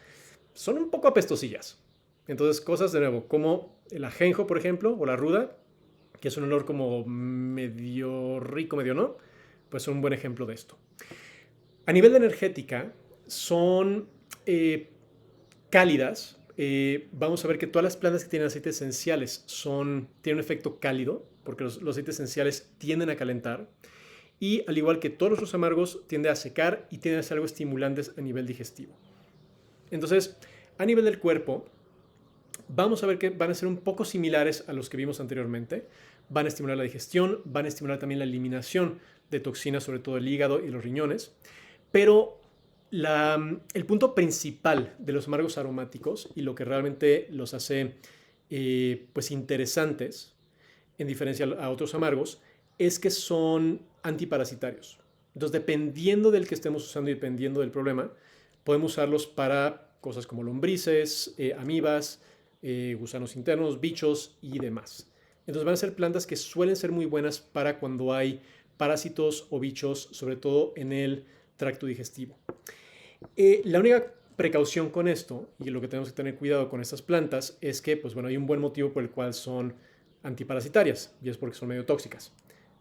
son un poco apestosillas. Entonces, cosas de nuevo, como el ajenjo, por ejemplo, o la ruda, que es un olor como medio rico, medio no, pues son un buen ejemplo de esto. A nivel de energética, son cálidas. Vamos a ver que todas las plantas que tienen aceites esenciales tienen un efecto cálido, porque los aceites esenciales tienden a calentar. Y al igual que todos los amargos, tienden a secar y tienden a ser algo estimulantes a nivel digestivo. Entonces, a nivel del cuerpo, vamos a ver que van a ser un poco similares a los que vimos anteriormente. Van a estimular la digestión, van a estimular también la eliminación de toxinas, sobre todo el hígado y los riñones. Pero el punto principal de los amargos aromáticos y lo que realmente los hace pues interesantes, en diferencia a otros amargos, es que son antiparasitarios. Entonces, dependiendo del que estemos usando y dependiendo del problema, podemos usarlos para cosas como lombrices, amibas, gusanos internos, bichos y demás. Entonces van a ser plantas que suelen ser muy buenas para cuando hay parásitos o bichos, sobre todo en el tracto digestivo. La única precaución con esto, y lo que tenemos que tener cuidado con estas plantas, es que pues, bueno, hay un buen motivo por el cual son antiparasitarias, y es porque son medio tóxicas.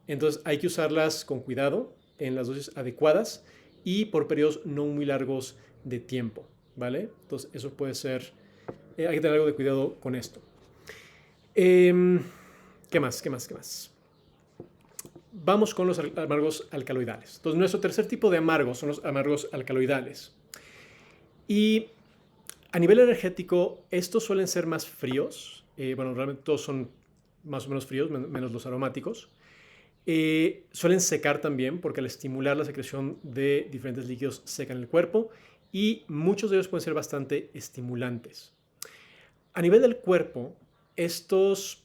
Entonces hay que usarlas con cuidado, en las dosis adecuadas y por periodos no muy largos de tiempo, ¿vale? Entonces eso puede ser, hay que tener algo de cuidado con esto. ¿Qué más? ¿Qué más? ¿Qué más? Vamos con los amargos alcaloidales. Entonces, nuestro tercer tipo de amargos son los amargos alcaloidales. Y a nivel energético, estos suelen ser más fríos. Bueno, realmente todos son más o menos fríos, menos los aromáticos. Suelen secar también, porque al estimular la secreción de diferentes líquidos secan el cuerpo. Y muchos de ellos pueden ser bastante estimulantes. A nivel del cuerpo, estos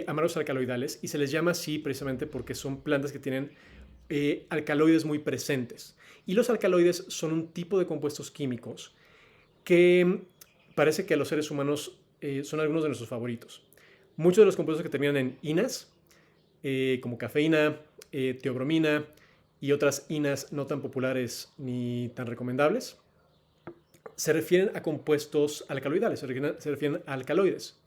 amargos alcaloidales, y se les llama así precisamente porque son plantas que tienen alcaloides muy presentes. Y los alcaloides son un tipo de compuestos químicos que parece que a los seres humanos son algunos de nuestros favoritos. Muchos de los compuestos que terminan en inas, como cafeína, teobromina y otras inas no tan populares ni tan recomendables, se refieren a compuestos alcaloidales, se refieren a alcaloides.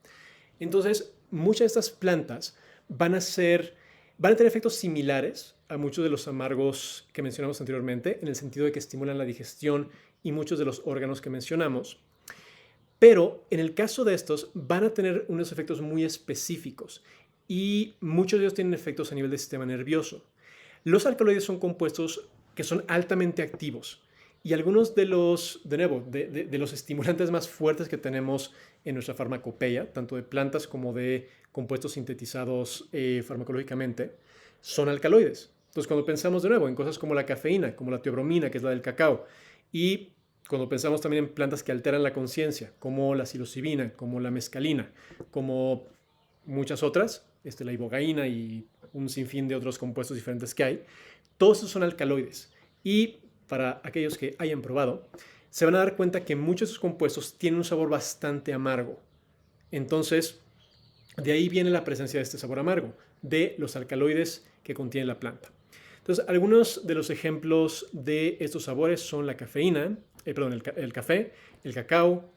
Entonces, muchas de estas plantas van a tener efectos similares a muchos de los amargos que mencionamos anteriormente, en el sentido de que estimulan la digestión y muchos de los órganos que mencionamos. Pero en el caso de estos, van a tener unos efectos muy específicos y muchos de ellos tienen efectos a nivel del sistema nervioso. Los alcaloides son compuestos que son altamente activos. Y algunos de los, de nuevo, de los estimulantes más fuertes que tenemos en nuestra farmacopeia, tanto de plantas como de compuestos sintetizados farmacológicamente, son alcaloides. Entonces, cuando pensamos de nuevo en cosas como la cafeína, como la teobromina, que es la del cacao, y cuando pensamos también en plantas que alteran la conciencia, como la psilocibina, como la mescalina, como muchas otras, la ibogaína y un sinfín de otros compuestos diferentes que hay, todos esos son alcaloides. Y para aquellos que hayan probado, se van a dar cuenta que muchos de esos compuestos tienen un sabor bastante amargo. Entonces, de ahí viene la presencia de este sabor amargo, de los alcaloides que contiene la planta. Entonces, algunos de los ejemplos de estos sabores son la cafeína, el café, el cacao,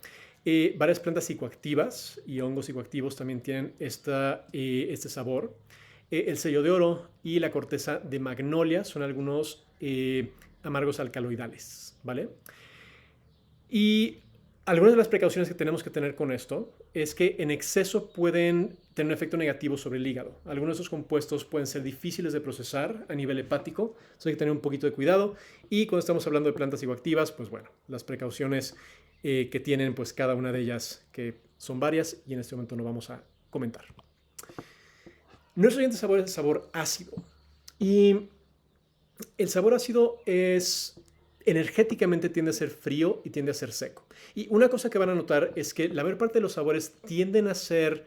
varias plantas psicoactivas y hongos psicoactivos también tienen este sabor. El sello de oro y la corteza de magnolia son algunos amargos alcaloidales, ¿vale? Y algunas de las precauciones que tenemos que tener con esto es que en exceso pueden tener un efecto negativo sobre el hígado. Algunos de estos compuestos pueden ser difíciles de procesar a nivel hepático, entonces hay que tener un poquito de cuidado. Y cuando estamos hablando de plantas psicoactivas, pues bueno, las precauciones que tienen pues cada una de ellas, que son varias y en este momento no vamos a comentar. Nuestro siguiente sabor es el sabor ácido. Y el sabor ácido energéticamente tiende a ser frío y tiende a ser seco. Y una cosa que van a notar es que la mayor parte de los sabores tienden a ser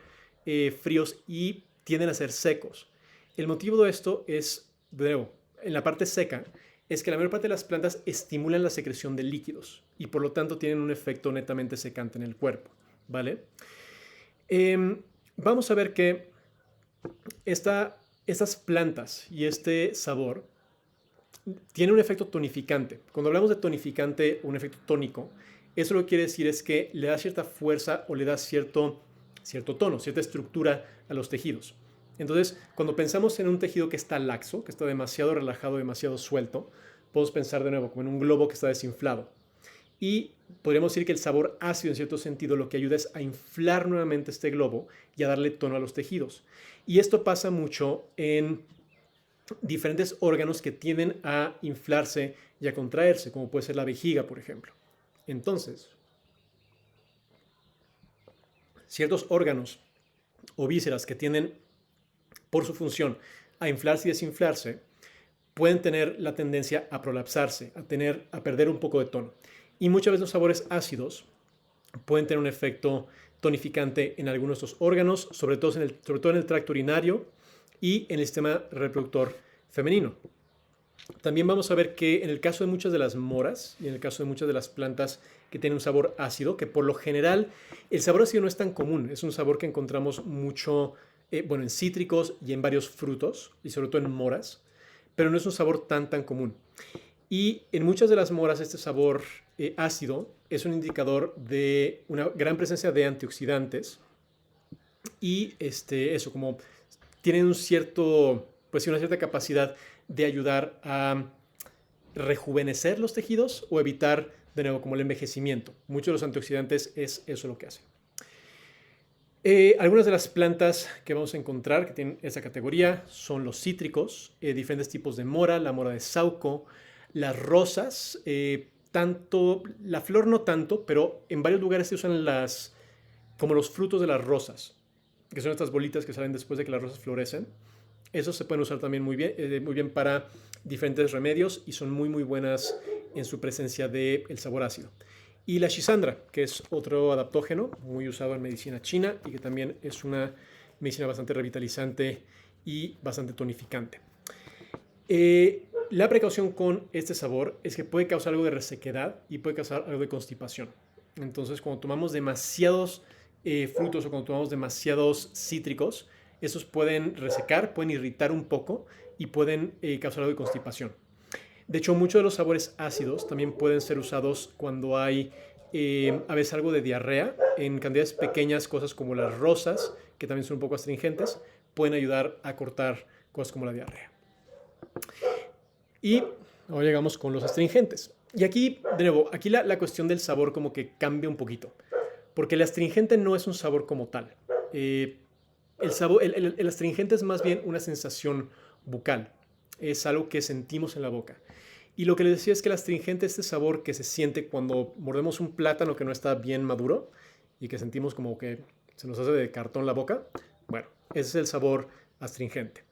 fríos y tienden a ser secos. El motivo de esto es, de nuevo, en la parte seca, es que la mayor parte de las plantas estimulan la secreción de líquidos y por lo tanto tienen un efecto netamente secante en el cuerpo, ¿vale? Vamos a ver que estas plantas y este sabor tiene un efecto tonificante. Cuando hablamos de tonificante, un efecto tónico, eso lo que quiere decir es que le da cierta fuerza o le da cierto tono, cierta estructura a los tejidos. Entonces, cuando pensamos en un tejido que está laxo, que está demasiado relajado, demasiado suelto, podemos pensar de nuevo como en un globo que está desinflado. Y podríamos decir que el sabor ácido, en cierto sentido, lo que ayuda es a inflar nuevamente este globo y a darle tono a los tejidos. Y esto pasa mucho en diferentes órganos que tienden a inflarse y a contraerse, como puede ser la vejiga, por ejemplo. Entonces, ciertos órganos o vísceras que tienden, por su función, a inflarse y desinflarse, pueden tener la tendencia a prolapsarse, a perder un poco de tono. Y muchas veces los sabores ácidos pueden tener un efecto tonificante en algunos de estos órganos, sobre todo en el tracto urinario y en el sistema reproductor femenino. También vamos a ver que en el caso de muchas de las moras y en el caso de muchas de las plantas que tienen un sabor ácido, que por lo general el sabor ácido no es tan común, es un sabor que encontramos mucho, bueno, en cítricos y en varios frutos, y sobre todo en moras, pero no es un sabor tan común. Y en muchas de las moras este sabor ácido es un indicador de una gran presencia de antioxidantes y eso, como tienen un cierto, pues una cierta capacidad de ayudar a rejuvenecer los tejidos o evitar, de nuevo, como el envejecimiento. Muchos de los antioxidantes es eso lo que hacen. Algunas de las plantas que vamos a encontrar que tienen esa categoría son los cítricos, diferentes tipos de mora, la mora de Sauco, las rosas, tanto, la flor no tanto, pero en varios lugares se usan como los frutos de las rosas, que son estas bolitas que salen después de que las rosas florecen. Esos se pueden usar también muy bien para diferentes remedios y son muy buenas en su presencia del sabor ácido. Y la Schisandra, que es otro adaptógeno muy usado en medicina china y que también es una medicina bastante revitalizante y bastante tonificante. La precaución con este sabor es que puede causar algo de resequedad y puede causar algo de constipación. Entonces, cuando tomamos demasiados frutos o cuando tomamos demasiados cítricos, esos pueden resecar, pueden irritar un poco y pueden causar algo de constipación. De hecho, muchos de los sabores ácidos también pueden ser usados cuando hay a veces algo de diarrea. En cantidades pequeñas, cosas como las rosas, que también son un poco astringentes, pueden ayudar a cortar cosas como la diarrea. Y ahora llegamos con los astringentes. Y aquí, de nuevo, aquí la cuestión del sabor como que cambia un poquito. Porque el astringente no es un sabor como tal. El astringente es más bien una sensación bucal. Es algo que sentimos en la boca. Y lo que les decía es que el astringente es este sabor que se siente cuando mordemos un plátano que no está bien maduro y que sentimos como que se nos hace de cartón la boca. Bueno, ese es el sabor astringente.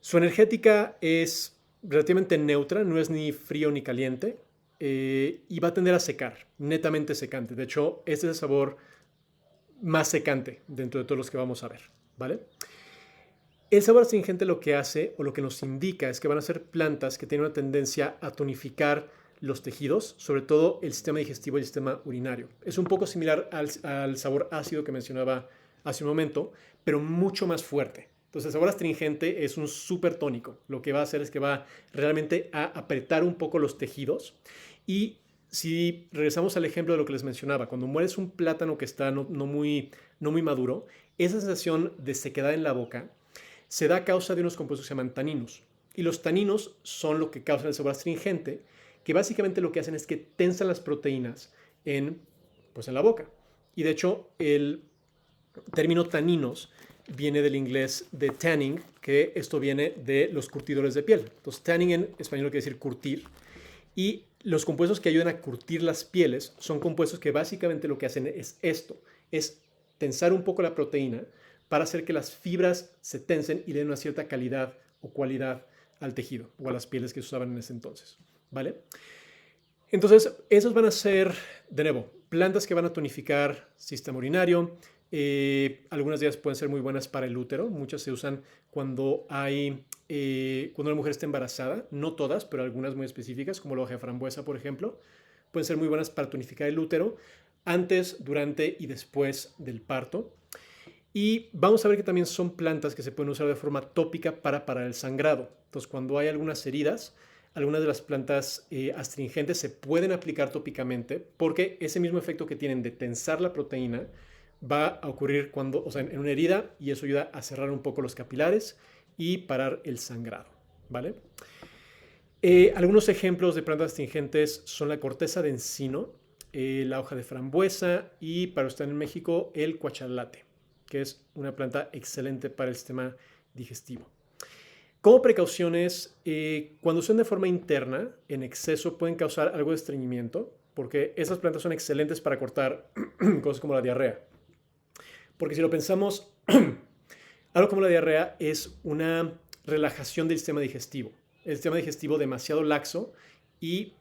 Su energética es relativamente neutra, no es ni frío ni caliente y va a tender a secar, netamente secante. De hecho, este es el sabor más secante dentro de todos los que vamos a ver, ¿vale? El sabor astringente lo que hace o lo que nos indica es que van a ser plantas que tienen una tendencia a tonificar los tejidos, sobre todo el sistema digestivo y el sistema urinario. Es un poco similar al sabor ácido que mencionaba hace un momento, pero mucho más fuerte. Entonces el sabor astringente es un súper tónico. Lo que va a hacer es que va realmente a apretar un poco los tejidos. Y si regresamos al ejemplo de lo que les mencionaba, cuando mueres un plátano que está no muy maduro, esa sensación de sequedad en la boca se da a causa de unos compuestos que se llaman taninos. Y los taninos son lo que causan el sabor astringente, que básicamente lo que hacen es que tensan las proteínas en la boca. Y de hecho, el término taninos viene del inglés de tanning, que esto viene de los curtidores de piel. Entonces, tanning en español quiere decir curtir. Y los compuestos que ayudan a curtir las pieles son compuestos que básicamente lo que hacen es esto, es tensar un poco la proteína para hacer que las fibras se tensen y den una cierta calidad o cualidad al tejido o a las pieles que se usaban en ese entonces, ¿vale? Entonces, esos van a ser, de nuevo, plantas que van a tonificar sistema urinario. Algunas de ellas pueden ser muy buenas para el útero. Muchas se usan cuando una mujer está embarazada. No todas, pero algunas muy específicas, como la hoja de frambuesa, por ejemplo. Pueden ser muy buenas para tonificar el útero antes, durante y después del parto. Y vamos a ver que también son plantas que se pueden usar de forma tópica para parar el sangrado. Entonces, cuando hay algunas heridas, algunas de las plantas astringentes se pueden aplicar tópicamente porque ese mismo efecto que tienen de tensar la proteína va a ocurrir cuando, o sea, en una herida, y eso ayuda a cerrar un poco los capilares y parar el sangrado, ¿vale? Algunos ejemplos de plantas astringentes son la corteza de encino, la hoja de frambuesa y, para usted en México, el cuachalate, que es una planta excelente para el sistema digestivo. Como precauciones, cuando son de forma interna, en exceso pueden causar algo de estreñimiento, porque esas plantas son excelentes para cortar cosas como la diarrea. Porque si lo pensamos, algo como la diarrea es una relajación del sistema digestivo. El sistema digestivo demasiado laxo y,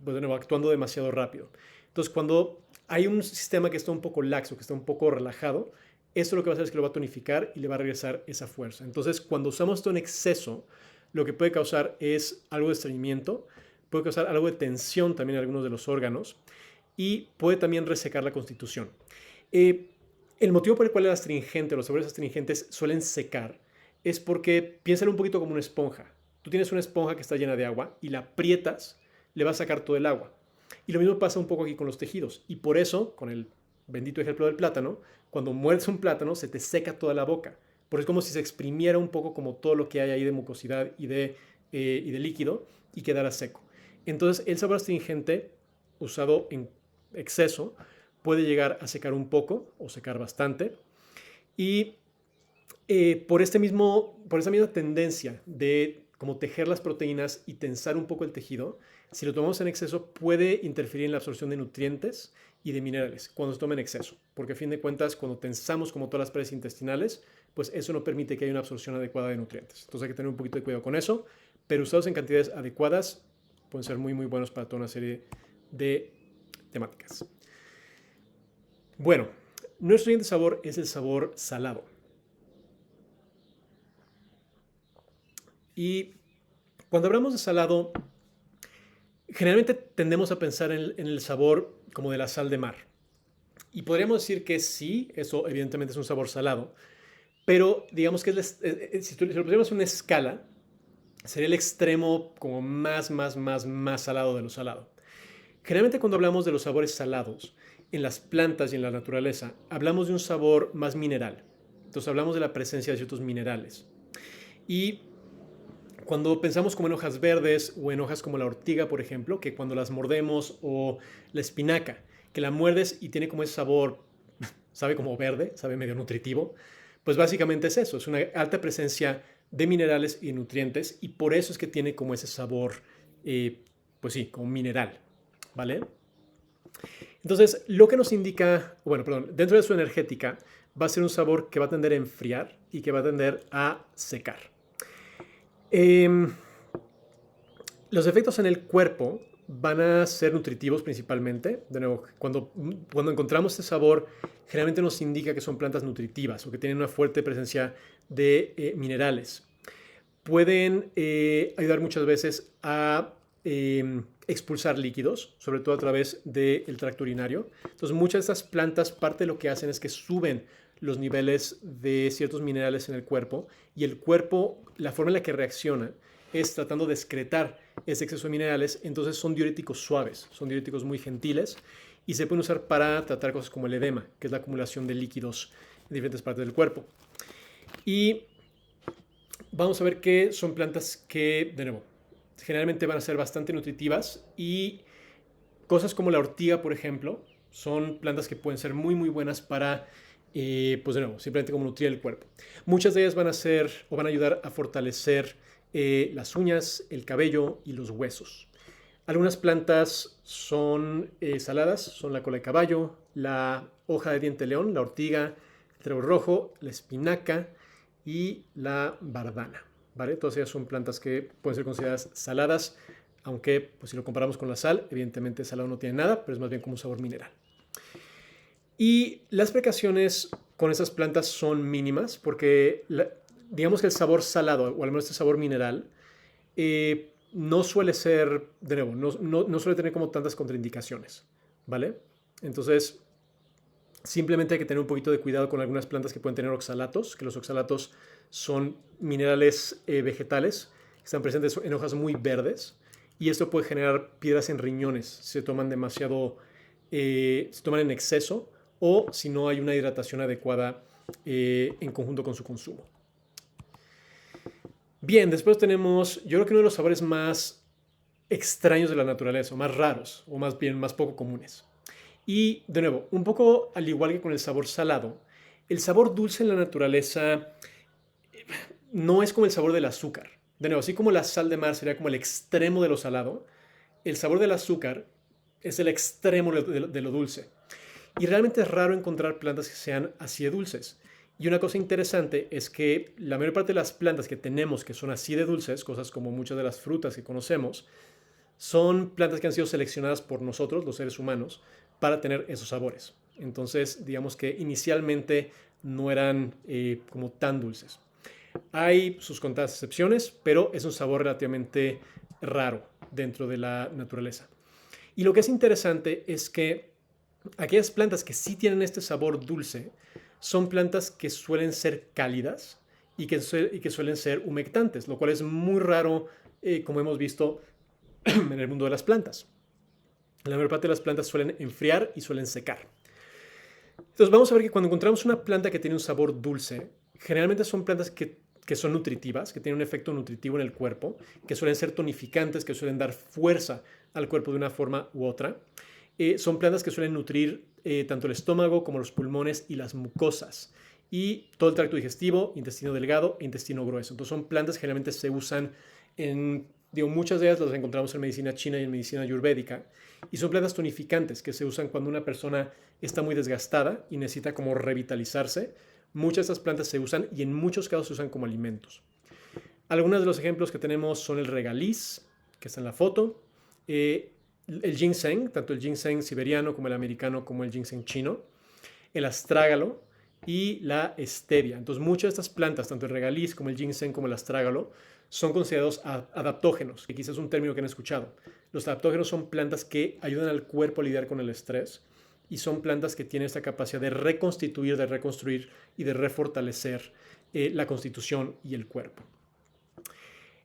pues de nuevo, actuando demasiado rápido. Entonces, cuando hay un sistema que está un poco laxo, que está un poco relajado, eso lo que va a hacer es que lo va a tonificar y le va a regresar esa fuerza. Entonces, cuando usamos esto en exceso, lo que puede causar es algo de estreñimiento, puede causar algo de tensión también en algunos de los órganos y puede también resecar la constitución. El motivo por el cual el astringente, los sabores astringentes suelen secar es porque piénsalo un poquito como una esponja. Tú tienes una esponja que está llena de agua y la aprietas, le va a sacar todo el agua. Y lo mismo pasa un poco aquí con los tejidos. Y por eso, con el bendito ejemplo del plátano, cuando muerdes un plátano se te seca toda la boca. Porque es como si se exprimiera un poco como todo lo que hay ahí de mucosidad y de líquido y quedara seco. Entonces el sabor astringente usado en exceso puede llegar a secar un poco o secar bastante. Y por esta misma tendencia de como tejer las proteínas y tensar un poco el tejido, si lo tomamos en exceso puede interferir en la absorción de nutrientes y de minerales cuando se toma en exceso, porque a fin de cuentas cuando tensamos como todas las paredes intestinales, pues eso no permite que haya una absorción adecuada de nutrientes. Entonces hay que tener un poquito de cuidado con eso, pero usados en cantidades adecuadas pueden ser muy muy buenos para toda una serie de temáticas. Bueno, nuestro siguiente sabor es el sabor salado. Y cuando hablamos de salado, generalmente tendemos a pensar en el sabor como de la sal de mar. Y podríamos decir que sí, eso evidentemente es un sabor salado, pero digamos que si lo pusiéramos en una escala, sería el extremo como más salado de lo salado. Generalmente cuando hablamos de los sabores salados, en las plantas y en la naturaleza, hablamos de un sabor más mineral. Entonces hablamos de la presencia de ciertos minerales. Y cuando pensamos como en hojas verdes o en hojas como la ortiga, por ejemplo, que cuando las mordemos, o la espinaca, que la muerdes y tiene como ese sabor, sabe como verde, sabe medio nutritivo, pues básicamente es eso, es una alta presencia de minerales y nutrientes y por eso es que tiene como ese sabor, pues sí, como mineral, ¿vale? Entonces, lo que nos indica, bueno, perdón, dentro de su energética va a ser un sabor que va a tender a enfriar y que va a tender a secar. Los efectos en el cuerpo van a ser nutritivos principalmente. De nuevo, cuando encontramos este sabor, generalmente nos indica que son plantas nutritivas o que tienen una fuerte presencia de minerales. Pueden ayudar muchas veces a expulsar líquidos, sobre todo a través del tracto urinario. Entonces, muchas de estas plantas, parte de lo que hacen es que suben los niveles de ciertos minerales en el cuerpo y el cuerpo, la forma en la que reacciona es tratando de excretar ese exceso de minerales. Entonces son diuréticos suaves, son diuréticos muy gentiles y se pueden usar para tratar cosas como el edema, que es la acumulación de líquidos en diferentes partes del cuerpo. Y vamos a ver que son plantas que, de nuevo, generalmente van a ser bastante nutritivas y cosas como la ortiga, por ejemplo, son plantas que pueden ser muy buenas para, pues de nuevo, simplemente como nutrir el cuerpo. Muchas de ellas van a ser o van a ayudar a fortalecer las uñas, el cabello y los huesos. Algunas plantas son saladas, son la cola de caballo, la hoja de diente de león, la ortiga, el trébol rojo, la espinaca y la bardana, ¿vale? Todas ellas son plantas que pueden ser consideradas saladas, aunque pues, si lo comparamos con la sal, evidentemente salado no tiene nada, pero es más bien como un sabor mineral. Y las precauciones con esas plantas son mínimas porque digamos que el sabor salado, o al menos este sabor mineral, no suele ser, de nuevo, no suele tener como tantas contraindicaciones, ¿vale? Entonces, simplemente hay que tener un poquito de cuidado con algunas plantas que pueden tener oxalatos, que los oxalatos son minerales vegetales que están presentes en hojas muy verdes y esto puede generar piedras en riñones si se toman demasiado, se toman en exceso o si no hay una hidratación adecuada en conjunto con su consumo. Bien, después tenemos, yo creo que uno de los sabores más extraños de la naturaleza, o más raros, o más bien más poco comunes. Y de nuevo, un poco al igual que con el sabor salado, el sabor dulce en la naturaleza no es como el sabor del azúcar. De nuevo, así como la sal de mar sería como el extremo de lo salado, el sabor del azúcar es el extremo de lo dulce. Y realmente es raro encontrar plantas que sean así de dulces. Y una cosa interesante es que la mayor parte de las plantas que tenemos que son así de dulces, cosas como muchas de las frutas que conocemos, son plantas que han sido seleccionadas por nosotros, los seres humanos, para tener esos sabores. Entonces, digamos que inicialmente no eran como tan dulces. Hay sus contadas excepciones, pero es un sabor relativamente raro dentro de la naturaleza. Y lo que es interesante es que aquellas plantas que sí tienen este sabor dulce son plantas que suelen ser cálidas y que suelen ser humectantes, lo cual es muy raro, como hemos visto en el mundo de las plantas. La mayor parte de las plantas suelen enfriar y suelen secar. Entonces vamos a ver que cuando encontramos una planta que tiene un sabor dulce, generalmente son plantas que son nutritivas, que tienen un efecto nutritivo en el cuerpo, que suelen ser tonificantes, que suelen dar fuerza al cuerpo de una forma u otra. Son plantas que suelen nutrir tanto el estómago como los pulmones y las mucosas. Y todo el tracto digestivo, intestino delgado e intestino grueso. Entonces son plantas que generalmente se usan en, digo, muchas de ellas las encontramos en medicina china y en medicina ayurvédica. Y son plantas tonificantes que se usan cuando una persona está muy desgastada y necesita como revitalizarse. Muchas de estas plantas se usan y en muchos casos se usan como alimentos. Algunos de los ejemplos que tenemos son el regaliz, que está en la foto, el ginseng, tanto el ginseng siberiano como el americano como el ginseng chino, el astrágalo y la stevia. Entonces muchas de estas plantas, tanto el regaliz como el ginseng como el astrágalo, son considerados adaptógenos, que quizás es un término que han escuchado. Los adaptógenos son plantas que ayudan al cuerpo a lidiar con el estrés y son plantas que tienen esta capacidad de reconstituir, de reconstruir y de refortalecer la constitución y el cuerpo.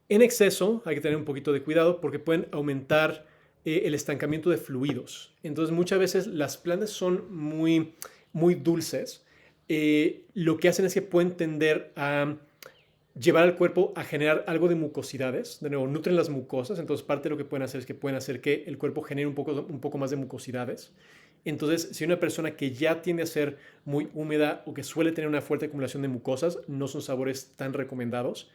En exceso hay que tener un poquito de cuidado porque pueden aumentar el estancamiento de fluidos. Entonces muchas veces las plantas son muy, muy dulces. Lo que hacen es que pueden tender a llevar al cuerpo a generar algo de mucosidades. De nuevo, nutren las mucosas. Entonces parte de lo que pueden hacer es que pueden hacer que el cuerpo genere un poco más de mucosidades. Entonces, si una persona que ya tiende a ser muy húmeda o que suele tener una fuerte acumulación de mucosas, no son sabores tan recomendados.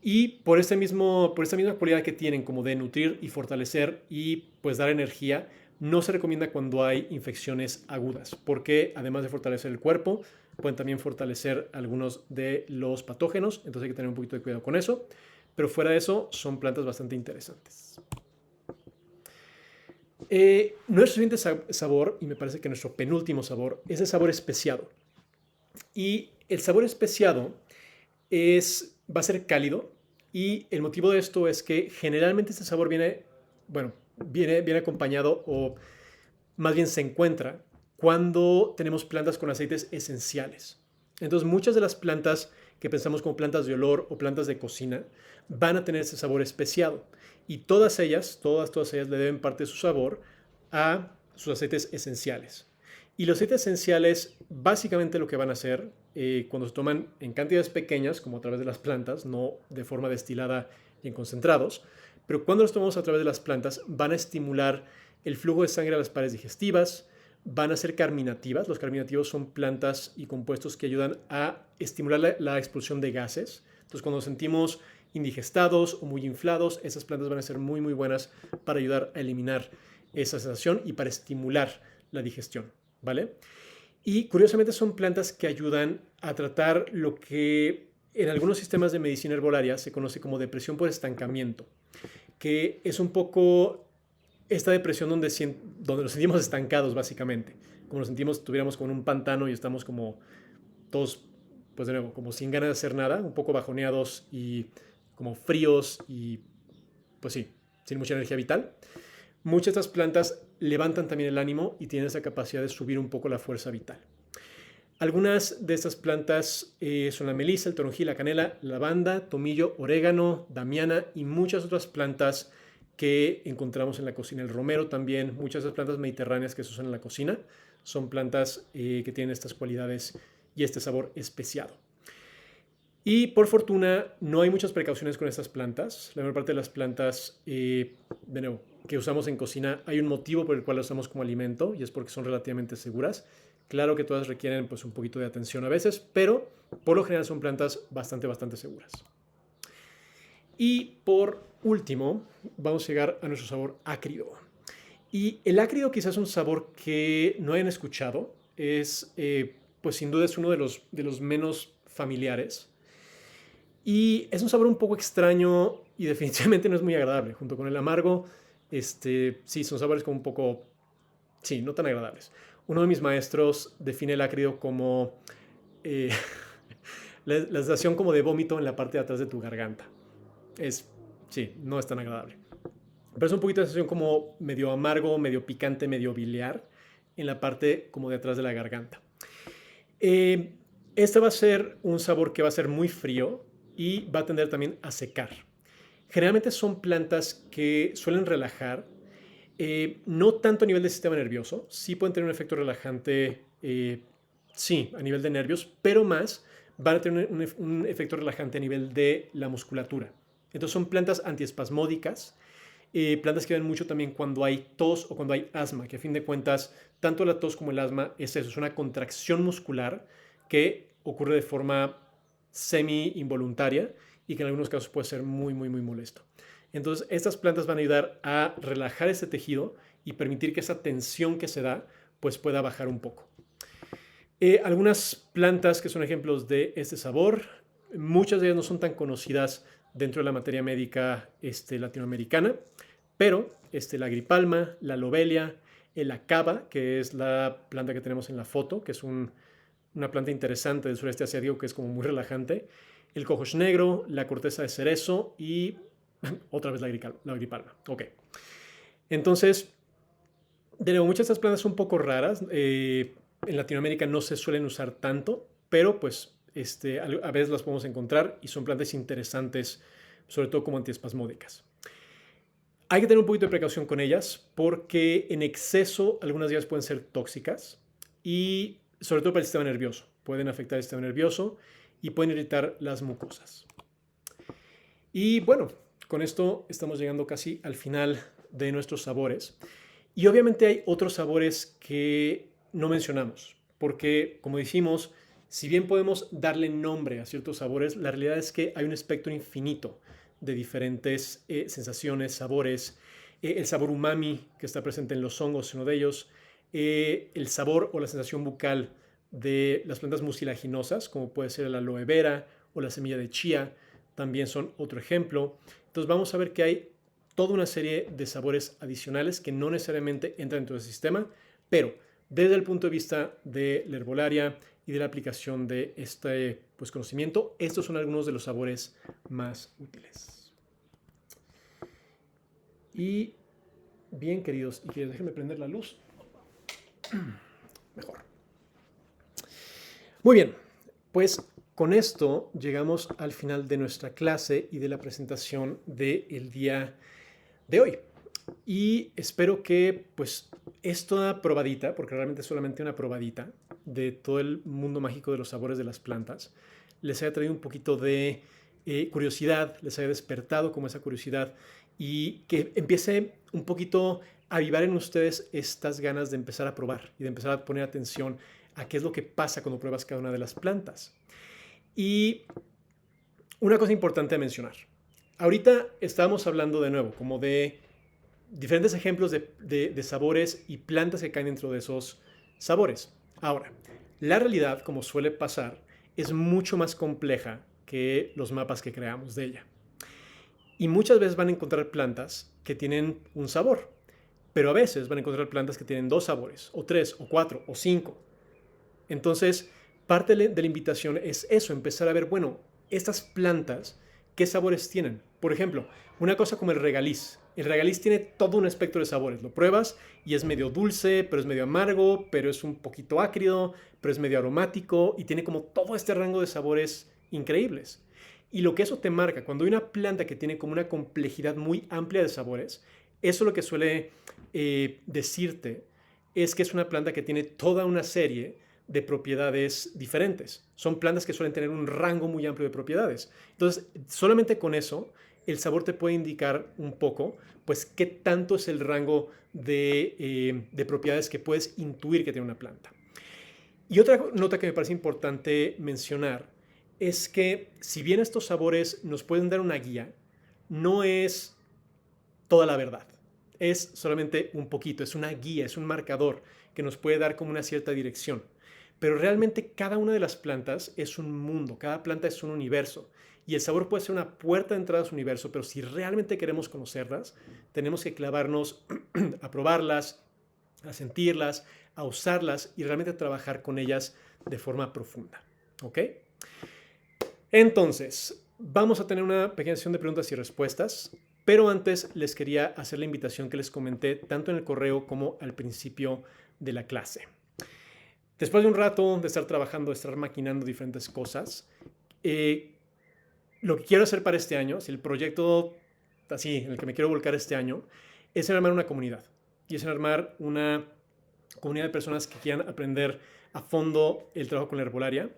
Y por esta misma cualidad que tienen como de nutrir y fortalecer y pues dar energía, no se recomienda cuando hay infecciones agudas, porque además de fortalecer el cuerpo, pueden también fortalecer algunos de los patógenos, entonces hay que tener un poquito de cuidado con eso. Pero fuera de eso, son plantas bastante interesantes. Nuestro siguiente sabor, y me parece que nuestro penúltimo sabor, es el sabor especiado. Y el sabor especiado va a ser cálido, y el motivo de esto es que generalmente este sabor viene acompañado, o más bien se encuentra cuando tenemos plantas con aceites esenciales. Entonces muchas de las plantas que pensamos como plantas de olor o plantas de cocina van a tener ese sabor especiado, y todas ellas le deben parte de su sabor a sus aceites esenciales. Y los aceites esenciales básicamente lo que van a hacer cuando se toman en cantidades pequeñas, como a través de las plantas, no de forma destilada y en concentrados, pero cuando los tomamos a través de las plantas van a estimular el flujo de sangre a las paredes digestivas, van a ser carminativas. Los carminativos son plantas y compuestos que ayudan a estimular la expulsión de gases. Entonces cuando nos sentimos indigestados o muy inflados, esas plantas van a ser muy muy buenas para ayudar a eliminar esa sensación y para estimular la digestión, ¿vale? Y curiosamente son plantas que ayudan a tratar lo que en algunos sistemas de medicina herbolaria se conoce como depresión por estancamiento, que es un poco esta depresión donde nos sentimos estancados básicamente, como nos sentimos, tuviéramos como en un pantano y estamos como todos, pues de nuevo, como sin ganas de hacer nada, un poco bajoneados y como fríos y pues sí, sin mucha energía vital. Muchas de estas plantas levantan también el ánimo y tienen esa capacidad de subir un poco la fuerza vital. Algunas de estas plantas son la melisa, el toronjil, la canela, lavanda, tomillo, orégano, damiana y muchas otras plantas que encontramos en la cocina. El romero también, muchas de las plantas mediterráneas que se usan en la cocina Son plantas que tienen estas cualidades y este sabor especiado. Y por fortuna no hay muchas precauciones con estas plantas. La mayor parte de las plantas, de nuevo, que usamos en cocina, hay un motivo por el cual las usamos como alimento y es porque son relativamente seguras. Claro que todas requieren pues un poquito de atención a veces, pero por lo general son plantas bastante seguras. Y por último, vamos a llegar a nuestro sabor ácrido. Y el ácrido quizás es un sabor que no hayan escuchado. Es, pues sin duda es uno de los menos familiares. Y es un sabor un poco extraño y definitivamente no es muy agradable. Junto con el amargo, sí, son sabores como un poco, sí, no tan agradables. Uno de mis maestros define el ácrido como eh, la sensación como de vómito en la parte de atrás de tu garganta. Sí, no es tan agradable. Pero es un poquito de sensación como medio amargo, medio picante, medio biliar en la parte como de atrás de la garganta. Este va a ser un sabor que va a ser muy frío y va a tender también a secar. Generalmente son plantas que suelen relajar, no tanto a nivel del sistema nervioso, sí pueden tener un efecto relajante, sí, a nivel de nervios, pero más van a tener un efecto relajante a nivel de la musculatura. Entonces son plantas antiespasmódicas, plantas que ven mucho también cuando hay tos o cuando hay asma, que a fin de cuentas, tanto la tos como el asma es eso, es una contracción muscular que ocurre de forma semi-involuntaria y que en algunos casos puede ser muy molesto. Entonces, estas plantas van a ayudar a relajar ese tejido y permitir que esa tensión que se da pues pueda bajar un poco. Algunas plantas que son ejemplos de este sabor, muchas de ellas no son tan conocidas dentro de la materia médica latinoamericana, pero la agripalma, la lobelia, el acaba, que es la planta que tenemos en la foto, que es una planta interesante del sureste asiático que es como muy relajante, el cohosh negro, la corteza de cerezo y otra vez la agripalma. Ok. Entonces, de nuevo, muchas de estas plantas son un poco raras. En Latinoamérica no se suelen usar tanto, pero pues a veces las podemos encontrar y son plantas interesantes, sobre todo como antiespasmódicas. Hay que tener un poquito de precaución con ellas porque en exceso algunas de ellas pueden ser tóxicas y sobre todo para el sistema nervioso. Pueden afectar el sistema nervioso y pueden irritar las mucosas. Y bueno, con esto estamos llegando casi al final de nuestros sabores. Y obviamente hay otros sabores que no mencionamos, porque como dijimos, si bien podemos darle nombre a ciertos sabores, la realidad es que hay un espectro infinito de diferentes sensaciones, sabores. El sabor umami que está presente en los hongos es uno de ellos. El sabor o la sensación bucal de las plantas mucilaginosas, como puede ser el aloe vera o la semilla de chía, también son otro ejemplo. Entonces vamos a ver que hay toda una serie de sabores adicionales que no necesariamente entran dentro del sistema, pero desde el punto de vista de la herbolaria y de la aplicación de este conocimiento, estos son algunos de los sabores más útiles. Y bien, queridos y queridas, déjenme prender la luz. Mejor. Muy bien, pues con esto llegamos al final de nuestra clase y de la presentación del día de hoy. Y espero que pues esta probadita, porque realmente es solamente una probadita de todo el mundo mágico de los sabores de las plantas, les haya traído un poquito de curiosidad, les haya despertado como esa curiosidad y que empiece un poquito a avivar en ustedes estas ganas de empezar a probar y de empezar a poner atención a qué es lo que pasa cuando pruebas cada una de las plantas. Y una cosa importante a mencionar. Ahorita estábamos hablando de nuevo como de diferentes ejemplos de sabores y plantas que caen dentro de esos sabores. Ahora, la realidad, como suele pasar, es mucho más compleja que los mapas que creamos de ella. Y muchas veces van a encontrar plantas que tienen un sabor, pero a veces van a encontrar plantas que tienen 2 sabores, o 3, o 4, o 5. Entonces, parte de la invitación es eso, empezar a ver, bueno, estas plantas, ¿qué sabores tienen? Por ejemplo, una cosa como el regaliz. El regaliz tiene todo un espectro de sabores. Lo pruebas y es medio dulce, pero es medio amargo, pero es un poquito ácido, pero es medio aromático y tiene como todo este rango de sabores increíbles. Y lo que eso te marca, cuando hay una planta que tiene como una complejidad muy amplia de sabores, eso lo que suele decirte es que es una planta que tiene toda una serie de propiedades diferentes. Son plantas que suelen tener un rango muy amplio de propiedades. Entonces, solamente con eso, el sabor te puede indicar un poco, pues, qué tanto es el rango de propiedades que puedes intuir que tiene una planta. Y otra nota que me parece importante mencionar es que si bien estos sabores nos pueden dar una guía, no es toda la verdad. Es solamente un poquito, es una guía, es un marcador que nos puede dar como una cierta dirección. Pero realmente cada una de las plantas es un mundo, cada planta es un universo. Y el sabor puede ser una puerta de entrada a su universo, pero si realmente queremos conocerlas, tenemos que clavarnos a probarlas, a sentirlas, a usarlas y realmente trabajar con ellas de forma profunda. ¿Ok? Entonces, vamos a tener una pequeña sesión de preguntas y respuestas, pero antes les quería hacer la invitación que les comenté tanto en el correo como al principio de la clase. Después de un rato de estar trabajando, de estar maquinando diferentes cosas, lo que quiero hacer para este año, si el proyecto así en el que me quiero volcar este año, es en armar una comunidad. Y es en armar una comunidad de personas que quieran aprender a fondo el trabajo con la herbolaria.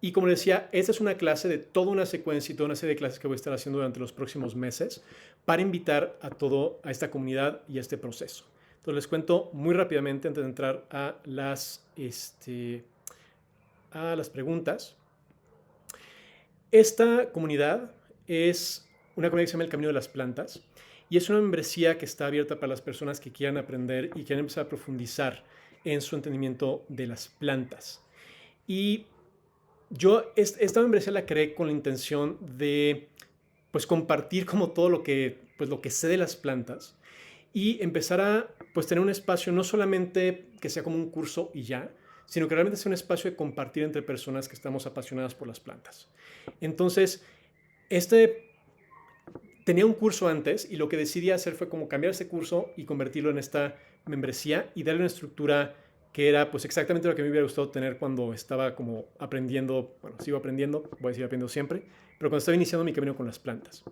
Y como les decía, esta es una clase de toda una secuencia y toda una serie de clases que voy a estar haciendo durante los próximos meses para invitar a esta comunidad y a este proceso. Entonces les cuento muy rápidamente antes de entrar a las preguntas. Esta comunidad es una comunidad que se llama El Camino de las Plantas y es una membresía que está abierta para las personas que quieran aprender y quieran empezar a profundizar en su entendimiento de las plantas. Y yo esta membresía la creé con la intención de pues compartir como todo lo que sé de las plantas y empezar a pues tener un espacio no solamente que sea como un curso y ya, sino que realmente sea un espacio de compartir entre personas que estamos apasionadas por las plantas. Entonces, tenía un curso antes y lo que decidí hacer fue como cambiar ese curso y convertirlo en esta membresía y darle una estructura que era pues exactamente lo que me hubiera gustado tener cuando estaba como aprendiendo, bueno, sigo aprendiendo, voy a seguir aprendiendo siempre, pero cuando estaba iniciando mi camino con las plantas.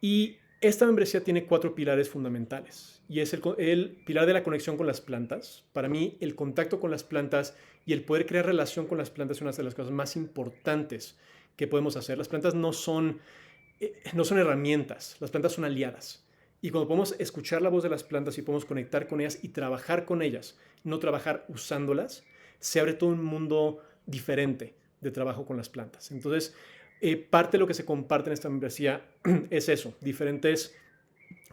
Y esta membresía tiene 4 pilares fundamentales y es el pilar de la conexión con las plantas. Para mí, el contacto con las plantas y el poder crear relación con las plantas es una de las cosas más importantes que podemos hacer. Las plantas no son herramientas, las plantas son aliadas. Y cuando podemos escuchar la voz de las plantas y podemos conectar con ellas y trabajar con ellas, no trabajar usándolas, se abre todo un mundo diferente de trabajo con las plantas. Entonces, parte de lo que se comparte en esta membresía es eso, diferentes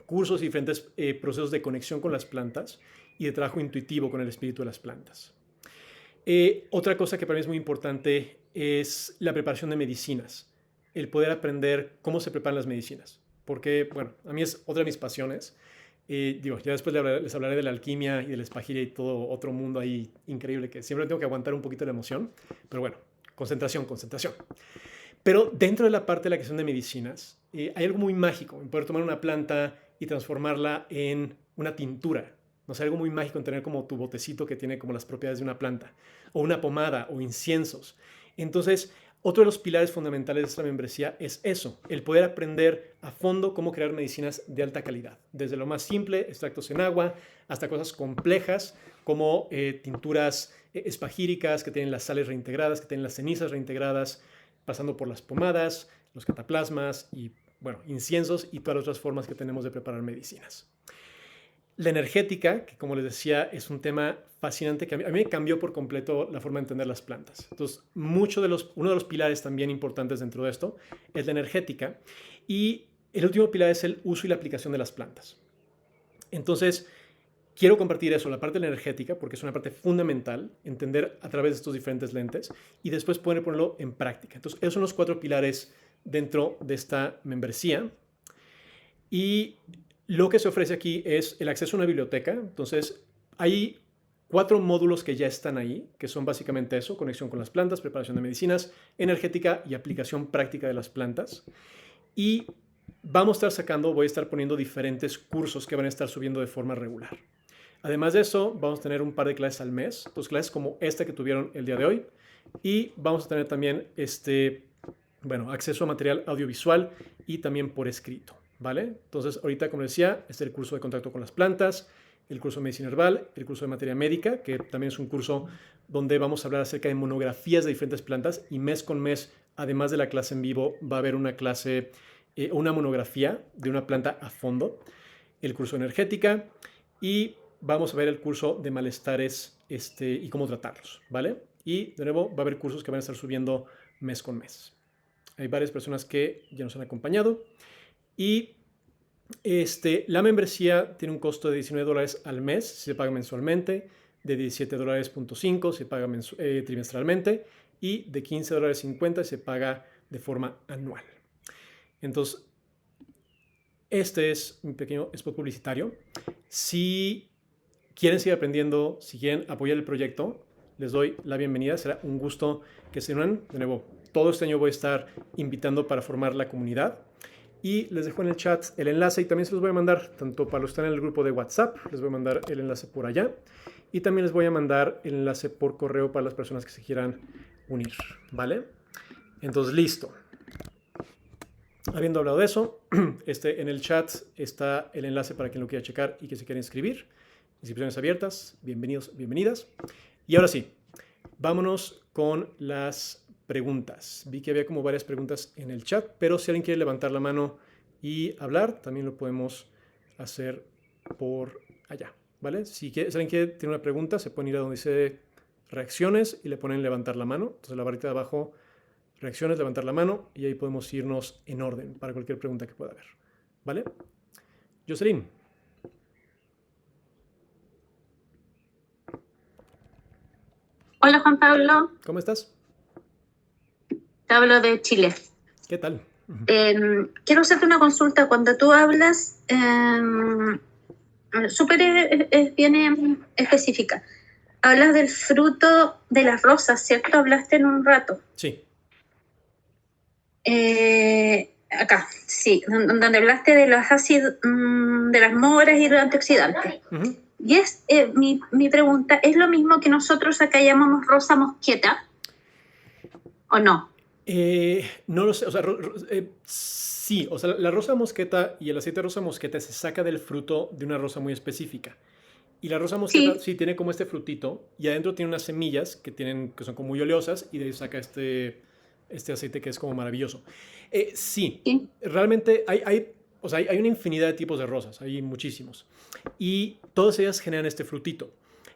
cursos y diferentes procesos de conexión con las plantas y de trabajo intuitivo con el espíritu de las plantas. Otra cosa que para mí es muy importante es la preparación de medicinas, el poder aprender cómo se preparan las medicinas, porque, bueno, a mí es otra de mis pasiones. Ya después les hablaré de la alquimia y del espagiria y todo otro mundo ahí increíble que siempre tengo que aguantar un poquito la emoción, pero bueno, concentración, concentración. Pero dentro de la parte de la creación de medicinas, hay algo muy mágico en poder tomar una planta y transformarla en una tintura. No sé, algo muy mágico en tener como tu botecito que tiene como las propiedades de una planta, o una pomada, o inciensos. Entonces, otro de los pilares fundamentales de esta membresía es eso, el poder aprender a fondo cómo crear medicinas de alta calidad. Desde lo más simple, extractos en agua, hasta cosas complejas como tinturas espagíricas que tienen las sales reintegradas, que tienen las cenizas reintegradas, pasando por las pomadas, los cataplasmas y, bueno, inciensos y todas las otras formas que tenemos de preparar medicinas. La energética, que como les decía, es un tema fascinante que a mí me cambió por completo la forma de entender las plantas. Entonces, uno de los pilares también importantes dentro de esto es la energética. Y el último pilar es el uso y la aplicación de las plantas. Entonces, quiero compartir eso, la parte de la energética, porque es una parte fundamental, entender a través de estos diferentes lentes y después poder ponerlo en práctica. Entonces, esos son los 4 pilares dentro de esta membresía. Y lo que se ofrece aquí es el acceso a una biblioteca. Entonces, hay 4 módulos que ya están ahí, que son básicamente eso, conexión con las plantas, preparación de medicinas, energética y aplicación práctica de las plantas. Y voy a estar poniendo diferentes cursos que van a estar subiendo de forma regular. Además de eso, vamos a tener un par de clases al mes, 2 clases como esta que tuvieron el día de hoy. Y vamos a tener también acceso a material audiovisual y también por escrito. ¿Vale? Entonces, ahorita, como decía, este es el curso de contacto con las plantas, el curso de medicina herbal, el curso de materia médica, que también es un curso donde vamos a hablar acerca de monografías de diferentes plantas y mes con mes, además de la clase en vivo, va a haber una clase, una monografía de una planta a fondo, el curso de energética y vamos a ver el curso de malestares y cómo tratarlos, ¿vale? Y de nuevo va a haber cursos que van a estar subiendo mes con mes. Hay varias personas que ya nos han acompañado y la membresía tiene un costo de $19 al mes si se paga mensualmente, de $17.5 si se paga trimestralmente y de $15.50 si se paga de forma anual. Entonces, este es mi pequeño spot publicitario. Si quieren seguir aprendiendo, si quieren apoyar el proyecto, les doy la bienvenida. Será un gusto que se unan. De nuevo, todo este año voy a estar invitando para formar la comunidad. Y les dejo en el chat el enlace y también se los voy a mandar, tanto para los que están en el grupo de WhatsApp, les voy a mandar el enlace por allá. Y también les voy a mandar el enlace por correo para las personas que se quieran unir, ¿vale? Entonces, listo. Habiendo hablado de eso, en el chat está el enlace para quien lo quiera checar y que se quiera inscribir. Inscripciones abiertas, bienvenidos, bienvenidas. Y ahora sí, vámonos con las preguntas. Vi que había como varias preguntas en el chat, pero si alguien quiere levantar la mano y hablar, también lo podemos hacer por allá, ¿vale? Si alguien quiere tener una pregunta, se pueden ir a donde dice reacciones y le ponen levantar la mano. Entonces la barrita de abajo, reacciones, levantar la mano y ahí podemos irnos en orden para cualquier pregunta que pueda haber, ¿vale? Jocelyn. Hola Juan Pablo. ¿Cómo estás? Te hablo de Chile. ¿Qué tal? Quiero hacerte una consulta. Cuando tú hablas, súper bien específica. Hablas del fruto de las rosas, ¿cierto? Hablaste en un rato. Sí. Acá, sí, donde hablaste de los ácidos, de las moras y los antioxidantes. Uh-huh. Y mi pregunta, ¿es lo mismo que nosotros acá llamamos rosa mosqueta o no? No lo sé, o sea, sí, o sea, la rosa mosqueta y el aceite de rosa mosqueta se saca del fruto de una rosa muy específica. Y la rosa mosqueta sí tiene como este frutito y adentro tiene unas semillas que son como muy oleosas y de ahí saca este aceite que es como maravilloso. Sí, realmente hay una infinidad de tipos de rosas, hay muchísimos. Y todas ellas generan este frutito.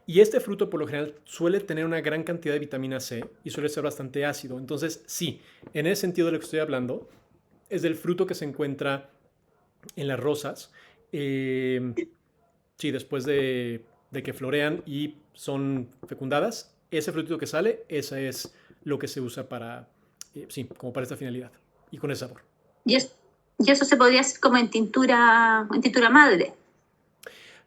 Y este fruto por lo general suele tener una gran cantidad de vitamina C y suele ser bastante ácido. Entonces, sí, en ese sentido de lo que estoy hablando, es del fruto que se encuentra en las rosas. Sí, después de que florean y son fecundadas, ese frutito que sale, esa es lo que se usa para, sí, como para esta finalidad y con ese sabor. ¿Y eso se podría hacer como en tintura madre?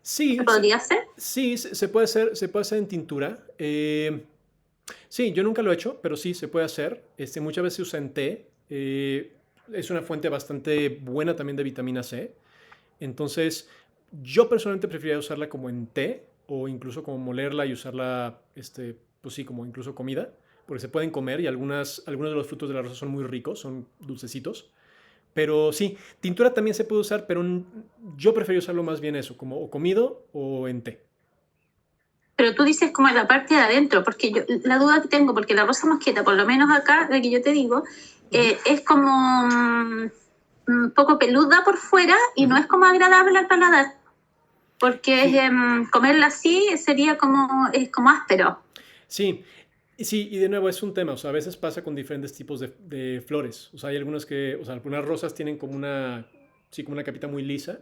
Sí. ¿Se podría hacer? Sí, se puede hacer en tintura. Sí, yo nunca lo he hecho, pero sí se puede hacer. Muchas veces se usa en té. Es una fuente bastante buena también de vitamina C. Entonces, yo personalmente preferiría usarla como en té o incluso como molerla y usarla, pues sí, como incluso comida, porque se pueden comer y algunos de los frutos de la rosa son muy ricos, son dulcecitos. Pero sí, tintura también se puede usar, pero yo prefiero usarlo más bien eso, como o comido o en té. Pero tú dices como en la parte de adentro, porque la duda que tengo, porque la rosa mosqueta, por lo menos acá, la que yo te digo, es como un poco peluda por fuera y no es como agradable al paladar, porque comerla así sería es como áspero. Sí, y de nuevo es un tema, o sea, a veces pasa con diferentes tipos de flores, o sea, hay algunas o sea, algunas rosas tienen como como una capita muy lisa,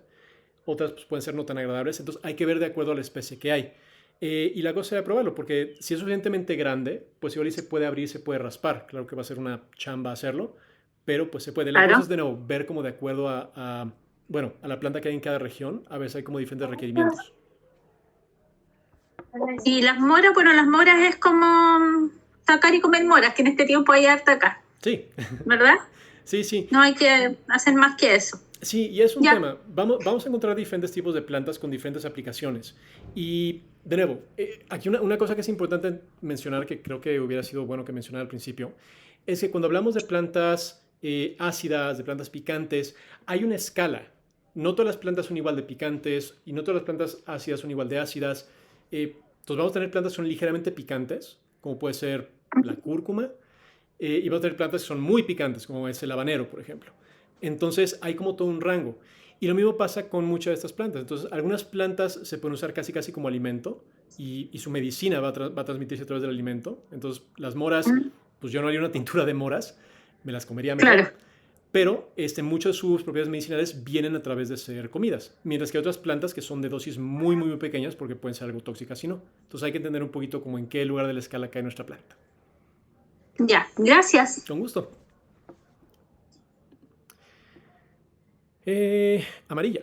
otras pues, pueden ser no tan agradables, entonces hay que ver de acuerdo a la especie que hay. Y la cosa sería probarlo, porque si es suficientemente grande, pues igual se puede abrir, se puede raspar, claro que va a ser una chamba hacerlo, pero pues se puede. La cosa es de nuevo ver como de acuerdo bueno, a la planta que hay en cada región, a veces hay como diferentes requerimientos. Y las moras, bueno, las moras es como sacar y comer moras, que en este tiempo hay harta acá. Sí. ¿Verdad? Sí. No hay que hacer más que eso. Sí, y es un tema. Vamos a encontrar diferentes tipos de plantas con diferentes aplicaciones. Y, de nuevo, aquí una cosa que es importante mencionar, que creo que hubiera sido bueno que mencionara al principio, es que cuando hablamos de plantas ácidas, de plantas picantes, hay una escala. no todas las plantas son igual de picantes y no todas las plantas ácidas son igual de ácidas. Entonces vamos a tener plantas que son ligeramente picantes, como puede ser la cúrcuma, y vamos a tener plantas que son muy picantes, como es el habanero, por ejemplo. Entonces hay como todo un rango. Y lo mismo pasa con muchas de estas plantas. Entonces algunas plantas se pueden usar casi casi como alimento y su medicina va a transmitirse a través del alimento. Entonces las moras, pues yo no haría una tintura de moras, me las comería mejor. Claro. Pero muchas de sus propiedades medicinales vienen a través de ser comidas, mientras que hay otras plantas que son de dosis muy, muy, muy pequeñas porque pueden ser algo tóxicas y no. Entonces hay que entender un poquito como en qué lugar de la escala cae nuestra planta. Ya, gracias. Con gusto. Amarilla.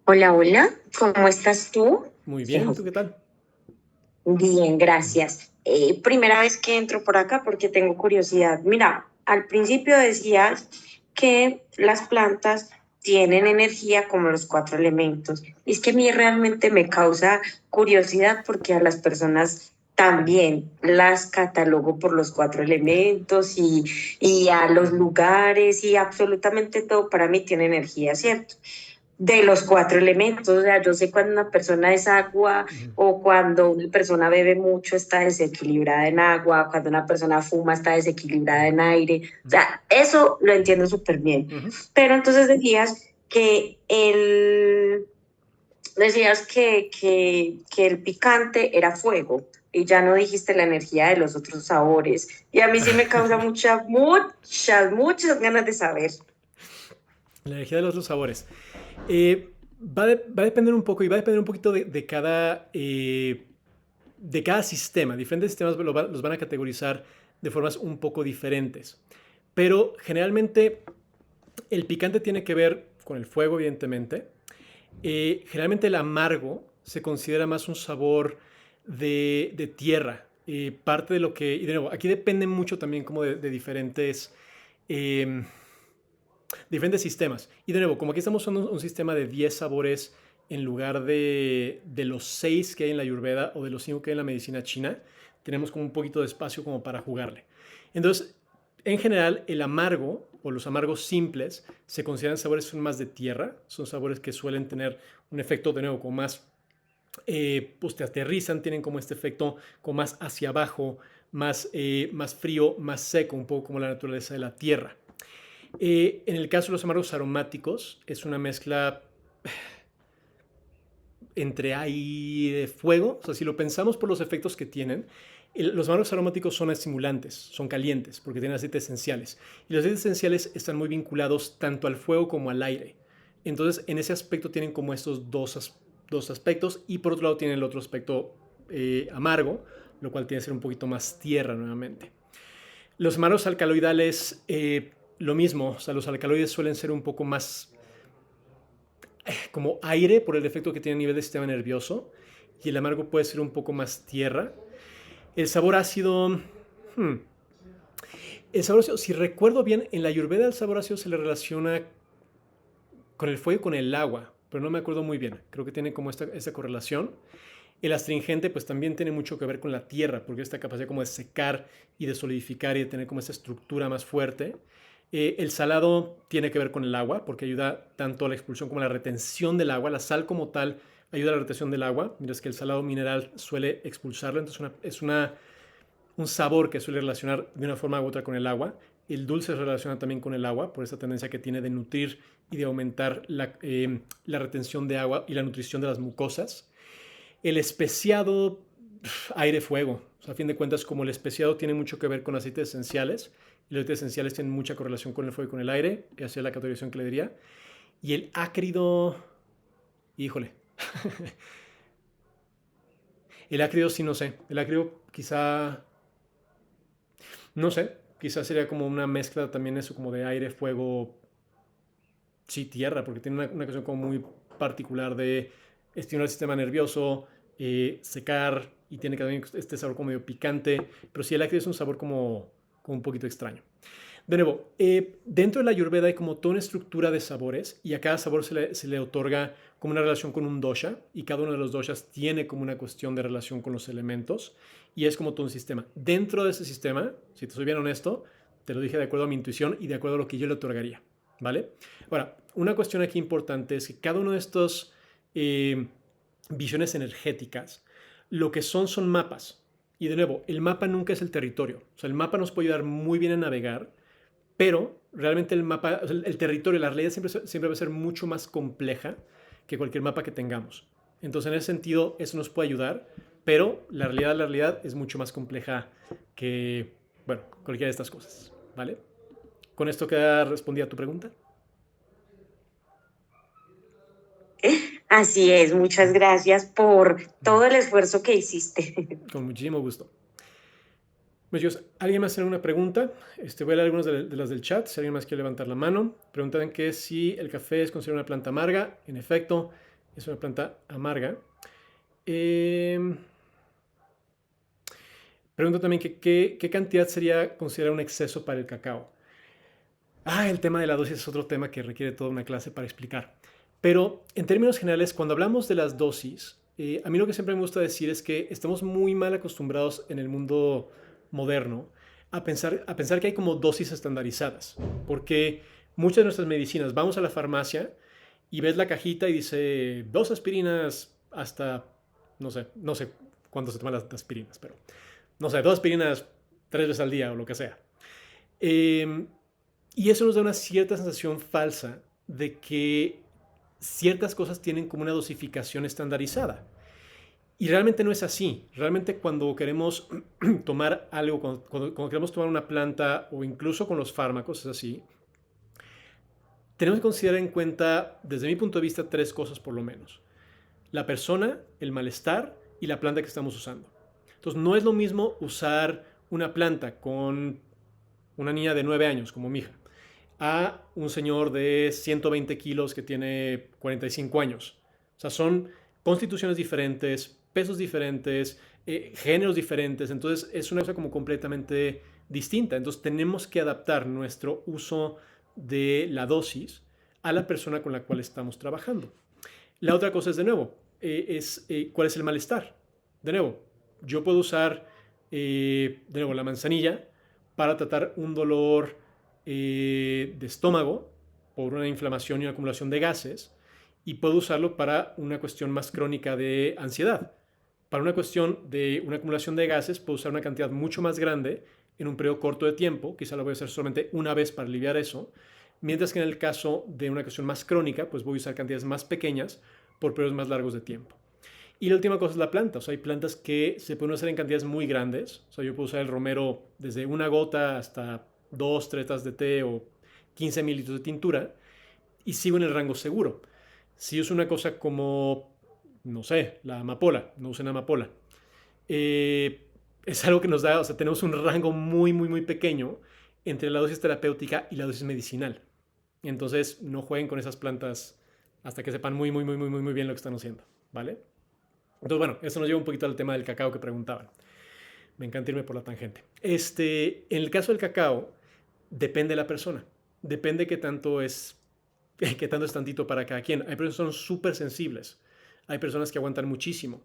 Hola, hola, ¿cómo estás tú? Muy bien, ¿tú qué tal? Bien, gracias. Primera vez que entro por acá porque tengo curiosidad. Mira, al principio decías que las plantas tienen energía como los cuatro elementos. Y es que a mí realmente me causa curiosidad porque a las personas también las catalogo por los cuatro elementos y a los lugares y absolutamente todo para mí tiene energía, ¿cierto? De los cuatro elementos. O sea, yo sé cuando una persona es agua o cuando una persona bebe mucho está desequilibrada en agua, cuando una persona fuma está desequilibrada en aire. O sea, eso lo entiendo súper bien. Pero entonces decías que el picante era fuego y ya no dijiste la energía de los otros sabores. Y a mí sí me causa muchas ganas de saber. La energía de los otros sabores. Va a depender un poco y va a depender un poquito de cada sistema. Diferentes sistemas los van a categorizar de formas un poco diferentes. Pero generalmente el picante tiene que ver con el fuego, evidentemente. Generalmente el amargo se considera más un sabor de tierra. Parte de lo que... Y de nuevo, aquí depende mucho también como de diferentes sistemas. Y de nuevo, como aquí estamos usando un sistema de 10 sabores en lugar de los 6 que hay en la Ayurveda o de los 5 que hay en la medicina china, tenemos como un poquito de espacio como para jugarle. Entonces, en general, el amargo o los amargos simples se consideran sabores son más de tierra, son sabores que suelen tener un efecto de nuevo como más, pues te aterrizan, tienen como este efecto como más hacia abajo, más frío, más seco, un poco como la naturaleza de la tierra. En el caso de los amargos aromáticos, es una mezcla entre aire y fuego. O sea, si lo pensamos por los efectos que tienen, los amargos aromáticos son estimulantes, son calientes, porque tienen aceites esenciales. Y los aceites esenciales están muy vinculados tanto al fuego como al aire. Entonces, en ese aspecto tienen como estos dos aspectos. Y por otro lado tienen el otro aspecto amargo, lo cual tiene que ser un poquito más tierra nuevamente. Los amargos alcaloidales, lo mismo. O sea, los alcaloides suelen ser un poco más como aire por el efecto que tiene a nivel del sistema nervioso, y el amargo puede ser un poco más tierra. El sabor ácido, el sabor ácido, si recuerdo bien, en la Ayurveda el sabor ácido se le relaciona con el fuego y con el agua, pero no me acuerdo muy bien. Creo que tiene como esta correlación. El astringente pues también tiene mucho que ver con la tierra, porque esta capacidad como de secar y de solidificar y de tener como esta estructura más fuerte. El salado tiene que ver con el agua, porque ayuda tanto a la expulsión como a la retención del agua. La sal como tal ayuda a la retención del agua, mientras que el salado mineral suele expulsarlo. Entonces es un sabor que suele relacionar de una forma u otra con el agua. El dulce se relaciona también con el agua, por esa tendencia que tiene de nutrir y de aumentar la retención de agua y la nutrición de las mucosas. El especiado, aire-fuego. O sea, a fin de cuentas, como el especiado tiene mucho que ver con aceites esenciales, y los aceites esenciales tienen mucha correlación con el fuego y con el aire, esa es la categorización que le diría. Y el ácrido, híjole. El ácrido sí no sé. El ácrido quizá, no sé, quizá sería como una mezcla también eso como de aire, fuego, sí, tierra, porque tiene una cuestión como muy particular de estimular el sistema nervioso, secar, y tiene también este sabor como medio picante, pero sí el ácido es un sabor como un poquito extraño. De nuevo, dentro de la Ayurveda hay como toda una estructura de sabores y a cada sabor se le otorga como una relación con un dosha, y cada uno de los doshas tiene como una cuestión de relación con los elementos, y es como todo un sistema. Dentro de ese sistema, si te soy bien honesto, Te lo dije de acuerdo a mi intuición y de acuerdo a lo que yo le otorgaría, ¿vale? Ahora, una cuestión aquí importante es que cada uno de estos visiones energéticas, lo que son mapas. Y de nuevo, el mapa nunca es el territorio. O sea, el mapa nos puede ayudar muy bien a navegar, pero realmente el mapa, o sea, el territorio, la realidad siempre va a ser mucho más compleja que cualquier mapa que tengamos. Entonces, en ese sentido, eso nos puede ayudar, pero la realidad es mucho más compleja que, bueno, cualquiera de estas cosas, ¿vale? ¿Con esto queda respondida tu pregunta? Así es, muchas gracias por todo el esfuerzo que hiciste. Con muchísimo gusto. Pues Dios, ¿alguien más tiene una pregunta? Voy a leer algunas de las del chat, si alguien más quiere levantar la mano. Preguntan que si el café es considerado una planta amarga. En efecto, es una planta amarga. Pregunto también que qué cantidad sería considerada un exceso para el cacao. El tema de la dosis es otro tema que requiere toda una clase para explicar. Pero en términos generales, cuando hablamos de las dosis, a mí lo que siempre me gusta decir es que estamos muy mal acostumbrados en el mundo moderno a pensar que hay como dosis estandarizadas. Porque muchas de nuestras medicinas, vamos a la farmacia y ves la cajita y dice 2 aspirinas hasta, no sé cuánto se toman las aspirinas, pero no sé, 2 aspirinas 3 veces al día o lo que sea. Y eso nos da una cierta sensación falsa de que ciertas cosas tienen como una dosificación estandarizada. Y realmente no es así. Realmente cuando queremos tomar algo, cuando queremos tomar una planta o incluso con los fármacos, es así, tenemos que considerar en cuenta, desde mi punto de vista, 3 cosas por lo menos. La persona, el malestar y la planta que estamos usando. Entonces no es lo mismo usar una planta con una niña de 9 años, como mi hija, a un señor de 120 kilos que tiene 45 años. O sea, son constituciones diferentes, pesos diferentes, géneros diferentes. Entonces es una cosa como completamente distinta. Entonces tenemos que adaptar nuestro uso de la dosis a la persona con la cual estamos trabajando. La otra cosa es, de nuevo, ¿cuál es el malestar? De nuevo, yo puedo usar, la manzanilla para tratar un dolor de estómago por una inflamación y una acumulación de gases, y puedo usarlo para una cuestión más crónica de ansiedad. Para una cuestión de una acumulación de gases, puedo usar una cantidad mucho más grande en un periodo corto de tiempo, quizá lo voy a hacer solamente una vez para aliviar eso, mientras que en el caso de una cuestión más crónica, pues voy a usar cantidades más pequeñas por periodos más largos de tiempo. Y la última cosa es la planta. O sea, hay plantas que se pueden usar en cantidades muy grandes. O sea, yo puedo usar el romero desde una gota hasta 2, 3 tazas de té o 15 mililitros de tintura y sigo en el rango seguro. Si uso una cosa como, no sé, la amapola, no usen amapola, es algo que nos da, o sea, tenemos un rango muy, muy, muy pequeño entre la dosis terapéutica y la dosis medicinal. Entonces, no jueguen con esas plantas hasta que sepan muy, muy, muy, muy, muy bien lo que están haciendo, ¿vale? Entonces, bueno, eso nos lleva un poquito al tema del cacao que preguntaban. Me encanta irme por la tangente. En el caso del cacao, depende de la persona. Depende qué tanto es tantito para cada quien. Hay personas que son súper sensibles. Hay personas que aguantan muchísimo.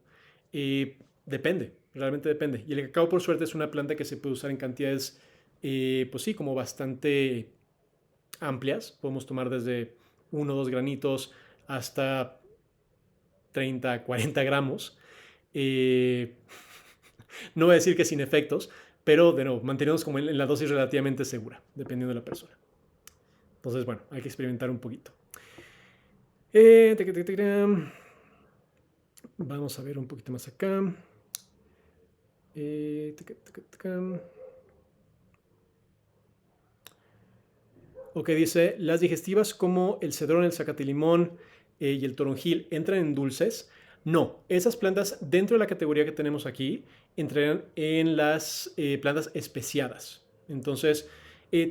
Depende, realmente depende. Y el cacao, por suerte, es una planta que se puede usar en cantidades, pues sí, como bastante amplias. Podemos tomar desde 1 o 2 granitos hasta 30, 40 gramos. No voy a decir que sin efectos, pero de nuevo, mantenemos como en la dosis relativamente segura, dependiendo de la persona. Entonces, bueno, hay que experimentar un poquito. Vamos a ver un poquito más acá. Ok, dice, las digestivas como el cedrón, el zacatilimón y el toronjil entran en dulces. No, esas plantas dentro de la categoría que tenemos aquí entrarán en las plantas especiadas. Entonces,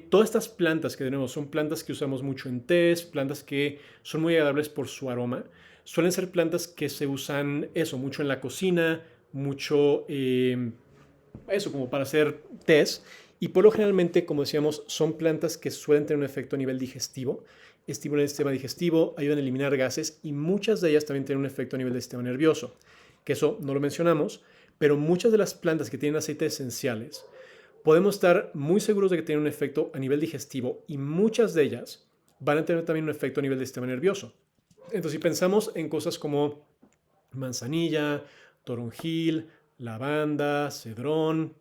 todas estas plantas que tenemos son plantas que usamos mucho en tés, plantas que son muy agradables por su aroma. Suelen ser plantas que se usan mucho en la cocina, mucho como para hacer tés. Y por lo generalmente, como decíamos, son plantas que suelen tener un efecto a nivel digestivo, estimulan el sistema digestivo, ayudan a eliminar gases y muchas de ellas también tienen un efecto a nivel del sistema nervioso, que eso no lo mencionamos, pero muchas de las plantas que tienen aceites esenciales podemos estar muy seguros de que tienen un efecto a nivel digestivo y muchas de ellas van a tener también un efecto a nivel del sistema nervioso. Entonces, si pensamos en cosas como manzanilla, toronjil, lavanda, cedrón,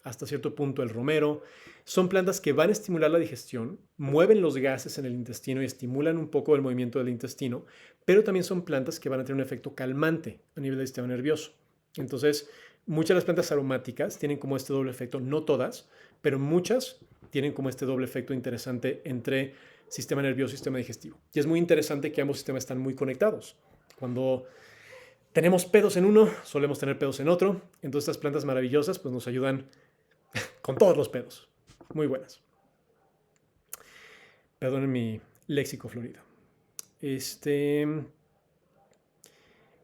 hasta cierto punto el romero, son plantas que van a estimular la digestión, mueven los gases en el intestino y estimulan un poco el movimiento del intestino, pero también son plantas que van a tener un efecto calmante a nivel del sistema nervioso. Entonces, muchas de las plantas aromáticas tienen como este doble efecto, no todas, pero muchas tienen como este doble efecto interesante entre sistema nervioso y sistema digestivo. Y es muy interesante que ambos sistemas están muy conectados. Cuando tenemos pedos en uno, solemos tener pedos en otro. Entonces estas plantas maravillosas pues nos ayudan con todos los pedos. Muy buenas. Perdonen mi léxico florido.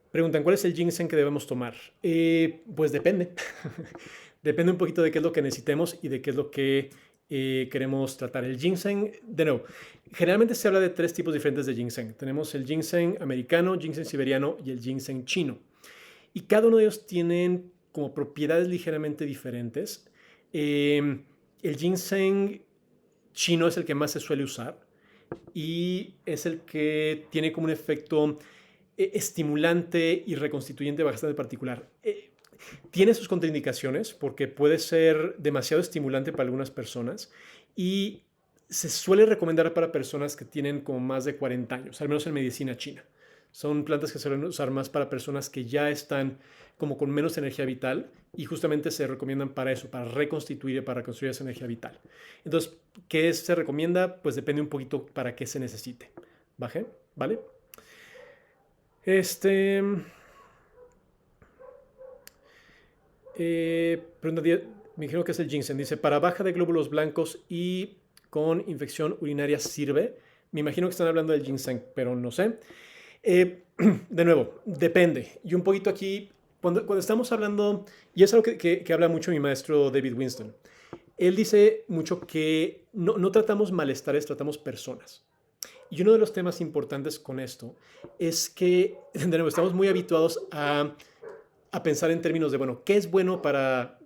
Preguntan, ¿cuál es el ginseng que debemos tomar? Pues depende. Depende un poquito de qué es lo que necesitemos y de qué es lo que queremos tratar. El ginseng, de nuevo, generalmente se habla de 3 tipos diferentes de ginseng. Tenemos el ginseng americano, ginseng siberiano y el ginseng chino. Y cada uno de ellos tienen como propiedades ligeramente diferentes. El ginseng chino es el que más se suele usar y es el que tiene como un efecto estimulante y reconstituyente bastante particular. Tiene sus contraindicaciones porque puede ser demasiado estimulante para algunas personas y se suele recomendar para personas que tienen como más de 40 años, al menos en medicina china. Son plantas que se suelen usar más para personas que ya están como con menos energía vital y justamente se recomiendan para eso, para reconstituir y para reconstruir esa energía vital. Entonces, ¿qué se recomienda? Pues depende un poquito para qué se necesite. ¿Baje? ¿Vale? Pregunta, me dijeron que es el ginseng. Dice, para baja de glóbulos blancos y con infección urinaria sirve. Me imagino que están hablando del ginseng, pero no sé. De nuevo, depende. Y un poquito aquí, cuando estamos hablando, y es algo que habla mucho mi maestro David Winston, él dice mucho que no tratamos malestares, tratamos personas. Y uno de los temas importantes con esto es que, de nuevo, estamos muy habituados a pensar en términos de, bueno, ¿qué es bueno para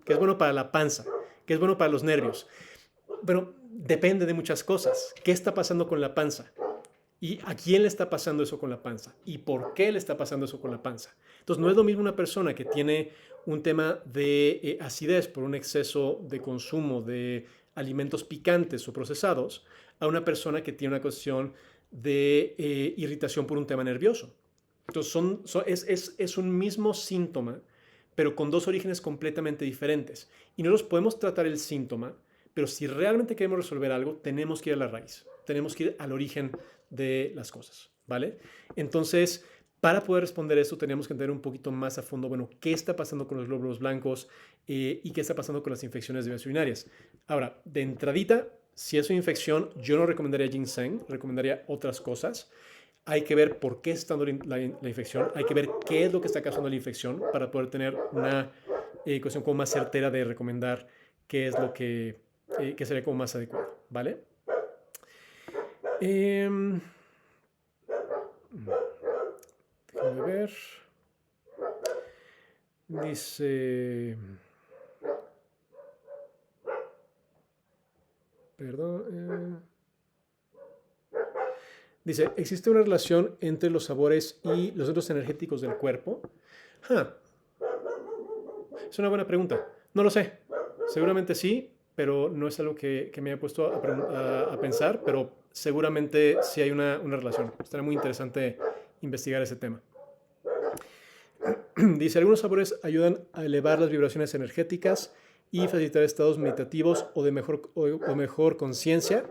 la panza? ¿Qué es bueno para los nervios? Bueno, depende de muchas cosas. ¿Qué está pasando con la panza? ¿Y a quién le está pasando eso con la panza? ¿Y por qué le está pasando eso con la panza? Entonces, no es lo mismo una persona que tiene un tema de acidez por un exceso de consumo de alimentos picantes o procesados a una persona que tiene una cuestión de irritación por un tema nervioso. Entonces, es un mismo síntoma, pero con 2 orígenes completamente diferentes. Y nosotros podemos tratar el síntoma, pero si realmente queremos resolver algo, tenemos que ir a la raíz, tenemos que ir al origen de las cosas, ¿vale? Entonces, para poder responder esto, tenemos que entender un poquito más a fondo, bueno, qué está pasando con los glóbulos blancos y qué está pasando con las infecciones de vías urinarias. Ahora, de entradita, si es una infección, yo no recomendaría ginseng, recomendaría otras cosas. Hay que ver por qué está dando la infección, hay que ver qué es lo que está causando la infección para poder tener una cuestión como más certera de recomendar qué es lo que sería como más adecuado, ¿vale? Déjame ver. Dice... Perdón. Dice, ¿existe una relación entre los sabores y los centros energéticos del cuerpo? Es una buena pregunta. No lo sé. Seguramente sí, pero no es algo que me haya puesto a pensar, pero seguramente sí hay una relación. Estará muy interesante investigar ese tema. Dice, algunos sabores ayudan a elevar las vibraciones energéticas y facilitar estados meditativos o de mejor conciencia.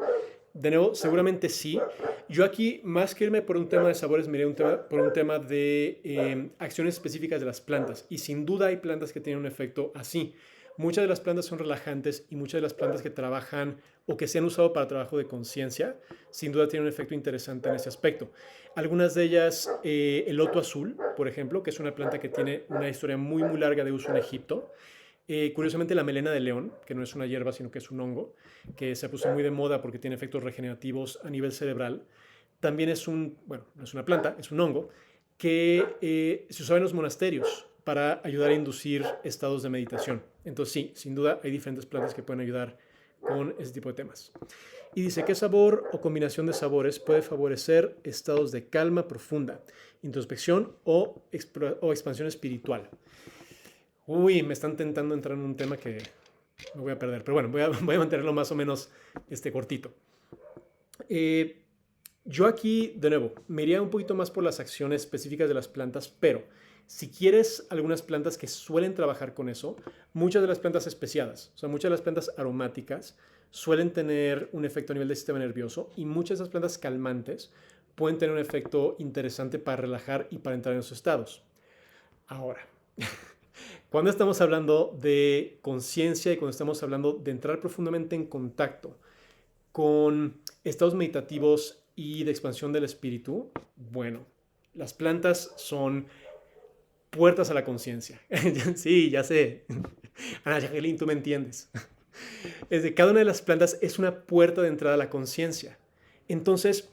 De nuevo, seguramente sí. Yo aquí, más que irme por un tema de sabores, me iré por un tema de acciones específicas de las plantas. Y sin duda hay plantas que tienen un efecto así. Muchas de las plantas son relajantes y muchas de las plantas que trabajan o que se han usado para trabajo de conciencia, sin duda tienen un efecto interesante en ese aspecto. Algunas de ellas, el loto azul, por ejemplo, que es una planta que tiene una historia muy, muy larga de uso en Egipto. Curiosamente, la melena de león, que no es una hierba, sino que es un hongo, que se puso muy de moda porque tiene efectos regenerativos a nivel cerebral, también no es una planta, es un hongo, que se usaba en los monasterios para ayudar a inducir estados de meditación. Entonces sí, sin duda hay diferentes plantas que pueden ayudar con ese tipo de temas. Y dice, ¿qué sabor o combinación de sabores puede favorecer estados de calma profunda, introspección o expansión espiritual? Uy, me están tentando entrar en un tema que me voy a perder, pero bueno, voy a mantenerlo más o menos cortito. Yo aquí, de nuevo, me iría un poquito más por las acciones específicas de las plantas, pero si quieres algunas plantas que suelen trabajar con eso, muchas de las plantas especiadas, o sea, muchas de las plantas aromáticas suelen tener un efecto a nivel del sistema nervioso y muchas de esas plantas calmantes pueden tener un efecto interesante para relajar y para entrar en esos estados. Ahora, cuando estamos hablando de conciencia y cuando estamos hablando de entrar profundamente en contacto con estados meditativos y de expansión del espíritu, bueno, las plantas son puertas a la conciencia. Sí, ya sé. Ana Jacqueline, tú me entiendes. Cada una de las plantas es una puerta de entrada a la conciencia. Entonces,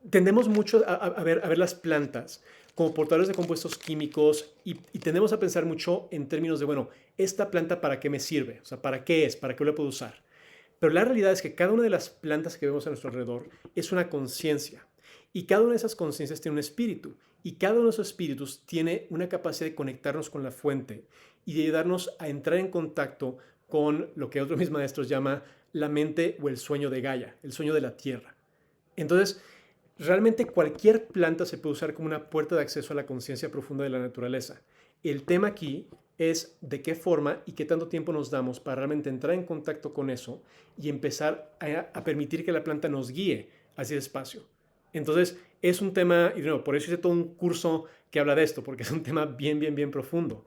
tendemos mucho a ver las plantas como portadores de compuestos químicos y tendemos a pensar mucho en términos de, bueno, ¿esta planta para qué me sirve? O sea, ¿para qué es? ¿Para qué la puedo usar? Pero la realidad es que cada una de las plantas que vemos a nuestro alrededor es una conciencia. Y cada una de esas conciencias tiene un espíritu. Y cada uno de esos espíritus tiene una capacidad de conectarnos con la fuente y de ayudarnos a entrar en contacto con lo que otro de mis maestros llama la mente o el sueño de Gaia, el sueño de la tierra. Entonces, realmente cualquier planta se puede usar como una puerta de acceso a la conciencia profunda de la naturaleza. El tema aquí es de qué forma y qué tanto tiempo nos damos para realmente entrar en contacto con eso y empezar a permitir que la planta nos guíe hacia el espacio. Entonces, es un tema, y de nuevo, por eso hice todo un curso que habla de esto, porque es un tema bien profundo.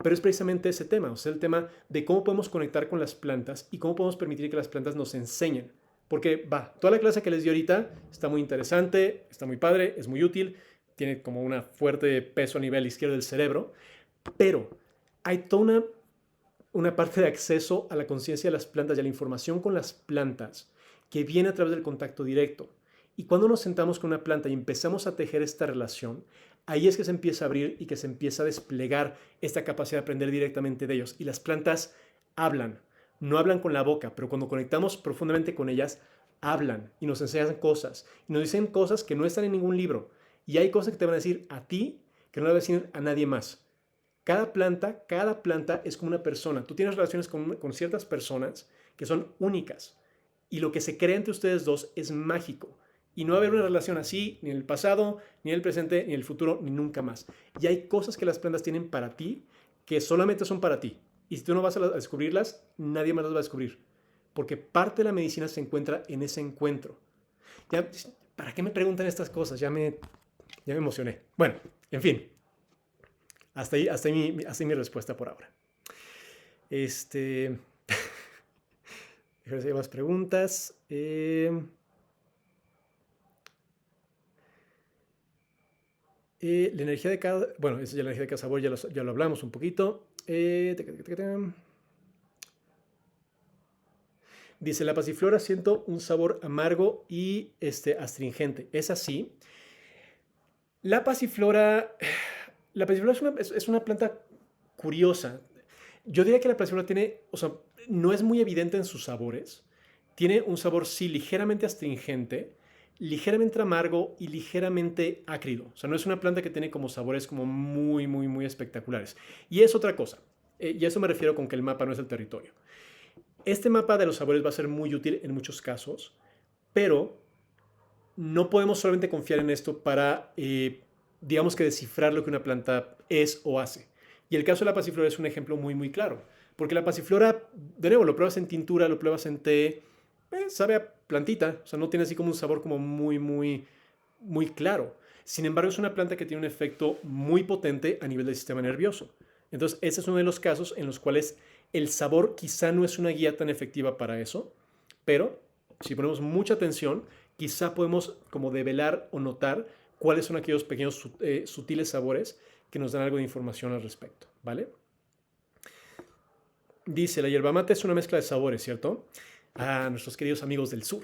Pero es precisamente ese tema, o sea, el tema de cómo podemos conectar con las plantas y cómo podemos permitir que las plantas nos enseñen. Porque toda la clase que les di ahorita está muy interesante, está muy padre, es muy útil, tiene como un fuerte peso a nivel izquierdo del cerebro, pero hay toda una parte de acceso a la conciencia de las plantas y a la información con las plantas que viene a través del contacto directo. Y cuando nos sentamos con una planta y empezamos a tejer esta relación, ahí es que se empieza a abrir y que se empieza a desplegar esta capacidad de aprender directamente de ellos. Y las plantas hablan, no hablan con la boca, pero cuando conectamos profundamente con ellas, hablan y nos enseñan cosas. Y nos dicen cosas que no están en ningún libro. Y hay cosas que te van a decir a ti que no le van a decir a nadie más. Cada planta es como una persona. Tú tienes relaciones con ciertas personas que son únicas. Y lo que se crea entre ustedes dos es mágico. Y no va a haber una relación así ni en el pasado, ni en el presente, ni en el futuro, ni nunca más. Y hay cosas que las plantas tienen para ti que solamente son para ti. Y si tú no vas a descubrirlas, nadie más las va a descubrir. Porque parte de la medicina se encuentra en ese encuentro. Ya, ¿para qué me preguntan estas cosas? Ya me emocioné. Bueno, en fin. Hasta ahí mi respuesta por ahora. Déjame ver si hay más preguntas. La energía de cada... Bueno, esa es la energía de cada sabor, ya lo hablamos un poquito. Dice, la pasiflora siento un sabor amargo y astringente. ¿Es así? La pasiflora es una planta curiosa. Yo diría que la pasiflora tiene, o sea, no es muy evidente en sus sabores. Tiene un sabor, sí, ligeramente astringente, ligeramente amargo y ligeramente ácido. O sea, no es una planta que tiene como sabores como muy espectaculares. Y es otra cosa. Y a eso me refiero con que el mapa no es el territorio. Este mapa de los sabores va a ser muy útil en muchos casos, pero no podemos solamente confiar en esto para, digamos que descifrar lo que una planta es o hace. Y el caso de la pasiflora es un ejemplo muy claro. Porque la pasiflora, de nuevo, lo pruebas en tintura, lo pruebas en té, sabe a plantita. O sea, no tiene así como un sabor como muy claro. Sin embargo, es una planta que tiene un efecto muy potente a nivel del sistema nervioso. Entonces, ese es uno de los casos en los cuales el sabor quizá no es una guía tan efectiva para eso, pero si ponemos mucha atención, quizá podemos como develar o notar cuáles son aquellos pequeños sutiles sabores que nos dan algo de información al respecto, ¿vale? Dice, la yerba mate es una mezcla de sabores, ¿cierto? A nuestros queridos amigos del sur.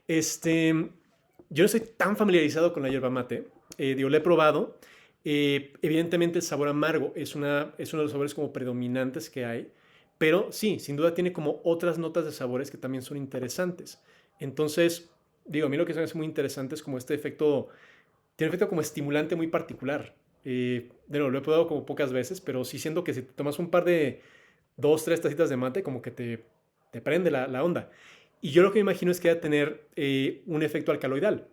Yo no estoy tan familiarizado con la yerba mate. Lo he probado Evidentemente el sabor amargo es uno de los sabores como predominantes que hay, pero sí, sin duda tiene como otras notas de sabores que también son interesantes. Entonces, digo, a mí lo que se me hace muy interesante es como este efecto, tiene un efecto como estimulante muy particular. De nuevo, lo he probado como pocas veces, pero sí siento que si te tomas un par de 2, 3 tacitas de mate, como que te prende la onda. Y yo lo que me imagino es que va a tener un efecto alcaloidal.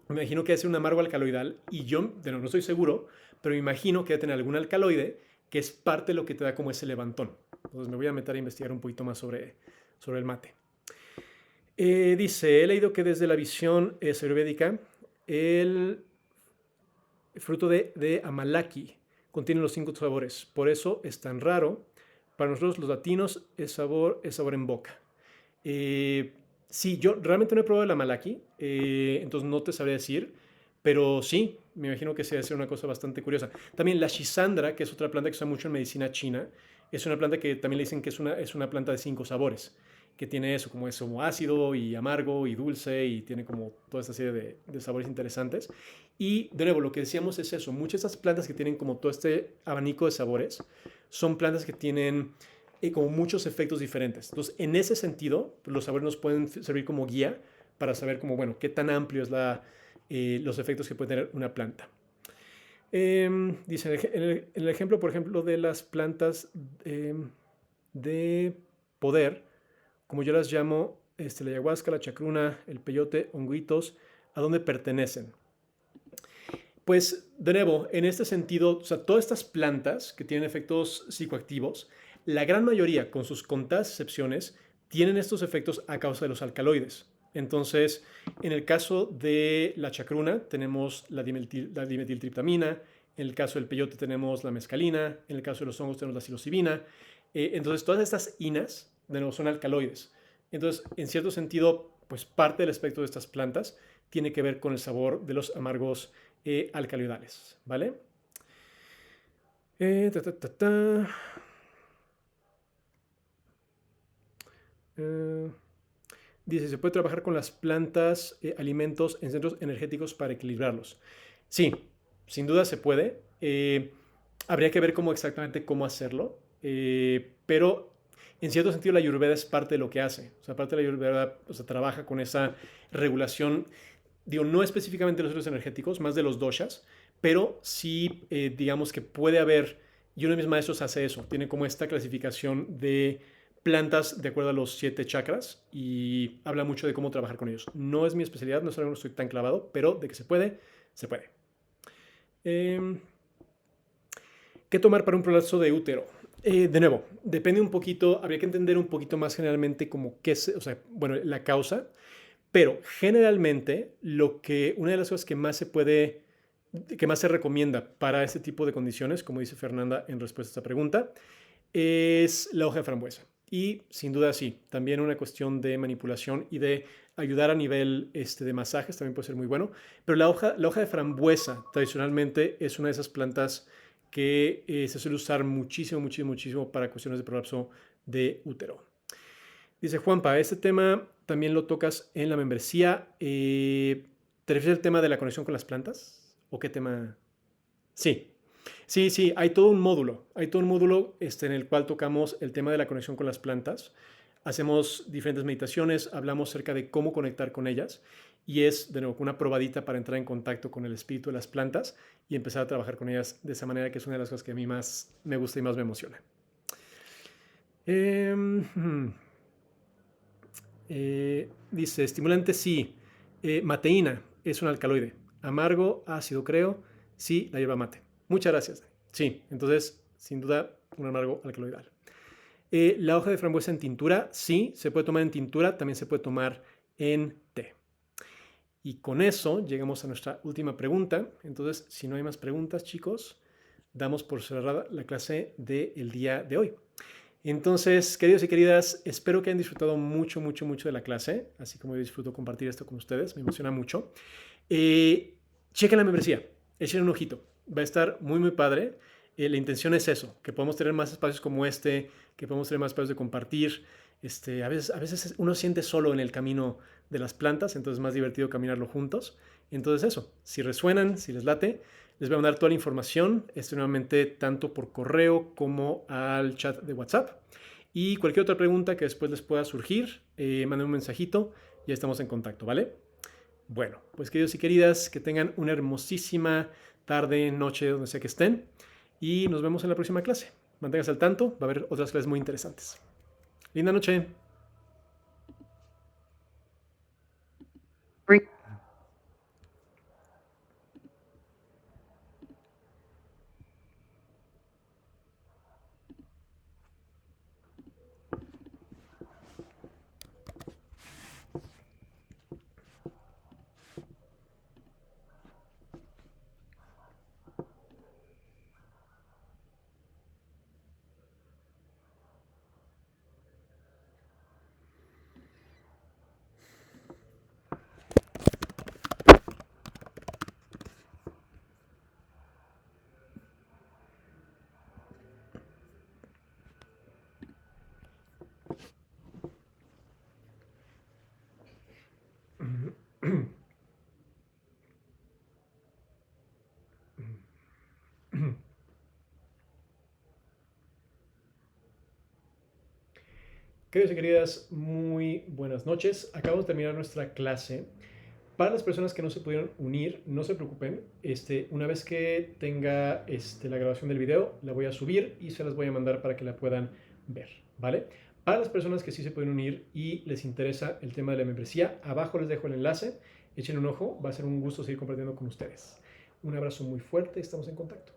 Me imagino que va a ser un amargo alcaloidal y yo, de nuevo, no estoy seguro, pero me imagino que va a tener algún alcaloide que es parte de lo que te da como ese levantón. Entonces me voy a meter a investigar un poquito más sobre el mate. Dice, he leído que desde la visión ayurvédica, el fruto de amalaki contiene los 5 sabores. Por eso es tan raro. Para nosotros los latinos es sabor en boca. Sí, yo realmente no he probado el amalaki, entonces no te sabría decir, pero sí, me imagino que se debe ser una cosa bastante curiosa. También la shisandra, que es otra planta que se usa mucho en medicina china, es una planta que también le dicen que es una planta de 5 sabores, que tiene eso, como ácido y amargo y dulce y tiene como toda esta serie de sabores interesantes. Y de nuevo, lo que decíamos es eso, muchas de estas plantas que tienen como todo este abanico de sabores son plantas que tienen como muchos efectos diferentes. Entonces, en ese sentido, los sabores nos pueden servir como guía para saber como, bueno, qué tan amplio es los efectos que puede tener una planta. Dice, en el ejemplo, por ejemplo, de las plantas de poder, como yo las llamo, la ayahuasca, la chacruna, el peyote, honguitos, ¿a dónde pertenecen? Pues, de nuevo, en este sentido, o sea, todas estas plantas que tienen efectos psicoactivos, la gran mayoría, con sus contadas excepciones, tienen estos efectos a causa de los alcaloides. Entonces, en el caso de la chacruna, tenemos la dimetiltriptamina, en el caso del peyote tenemos la mescalina, en el caso de los hongos tenemos la psilocibina. Entonces, todas estas inas, de nuevo, son alcaloides. Entonces, en cierto sentido, pues parte del espectro de estas plantas tiene que ver con el sabor de los amargos alcaloidales, ¿vale? Eh, Dice, ¿se puede trabajar con las plantas, alimentos en centros energéticos para equilibrarlos? Sí, sin duda se puede. Habría que ver exactamente cómo hacerlo. Pero en cierto sentido la Ayurveda es parte de lo que hace. O sea, parte de la Ayurveda, o sea, trabaja con esa regulación, digo, no específicamente de los centros energéticos, más de los doshas, pero sí, digamos que puede haber, y uno de mis maestros hace eso, tiene como esta clasificación de plantas de acuerdo a los 7 chakras y habla mucho de cómo trabajar con ellos. No es mi especialidad, no es algo que estoy tan clavado, pero de que se puede, se puede. ¿Qué tomar para un prolapso de útero? De nuevo, depende un poquito, habría que entender un poquito más generalmente como qué es, o sea, bueno, la causa, pero generalmente una de las cosas que más se recomienda para este tipo de condiciones, como dice Fernanda en respuesta a esta pregunta, es la hoja de frambuesa. Y sin duda sí, también una cuestión de manipulación y de ayudar a nivel de masajes también puede ser muy bueno. Pero la hoja de frambuesa tradicionalmente es una de esas plantas que se suele usar muchísimo, muchísimo, muchísimo para cuestiones de prolapso de útero. Dice Juanpa, este tema también lo tocas en la membresía. ¿Te refieres al tema de la conexión con las plantas? ¿O qué tema? Sí, sí, sí, hay todo un módulo. Hay todo un módulo en el cual tocamos el tema de la conexión con las plantas. Hacemos diferentes meditaciones, hablamos acerca de cómo conectar con ellas y es, de nuevo, una probadita para entrar en contacto con el espíritu de las plantas y empezar a trabajar con ellas de esa manera, que es una de las cosas que a mí más me gusta y más me emociona. Dice, estimulante sí. Mateína es un alcaloide. Amargo, ácido creo. Sí, la hierba mate. Muchas gracias. Sí, entonces, sin duda, un amargo alcaloidal. La hoja de frambuesa en tintura, sí, se puede tomar en tintura, también se puede tomar en té. Y con eso llegamos a nuestra última pregunta. Entonces, si no hay más preguntas, chicos, damos por cerrada la clase del día de hoy. Entonces, queridos y queridas, espero que hayan disfrutado mucho, mucho, mucho de la clase, así como yo disfruto compartir esto con ustedes, me emociona mucho. Chequen la membresía, echen un ojito, va a estar muy, muy padre. La intención es eso, que podamos tener más espacios como que podamos tener más espacios de compartir. A veces uno siente solo en el camino de las plantas, entonces es más divertido caminarlo juntos. Entonces eso, si resuenan, si les late, Les voy a mandar toda la información, nuevamente tanto por correo como al chat de WhatsApp. Y cualquier otra pregunta que después les pueda surgir, manden un mensajito, ya estamos en contacto, ¿vale? Bueno, pues queridos y queridas, que tengan una hermosísima tarde, noche, donde sea que estén. Y nos vemos en la próxima clase. Manténganse al tanto, va a haber otras clases muy interesantes. Linda noche. Queridos y queridas, muy buenas noches. Acabamos de terminar nuestra clase. Para las personas que no se pudieron unir, no se preocupen. Una vez que tenga la grabación del video, la voy a subir y se las voy a mandar para que la puedan ver, ¿vale? Para las personas que sí se pueden unir y les interesa el tema de la membresía, abajo les dejo el enlace. Echen un ojo, va a ser un gusto seguir compartiendo con ustedes. Un abrazo muy fuerte, estamos en contacto.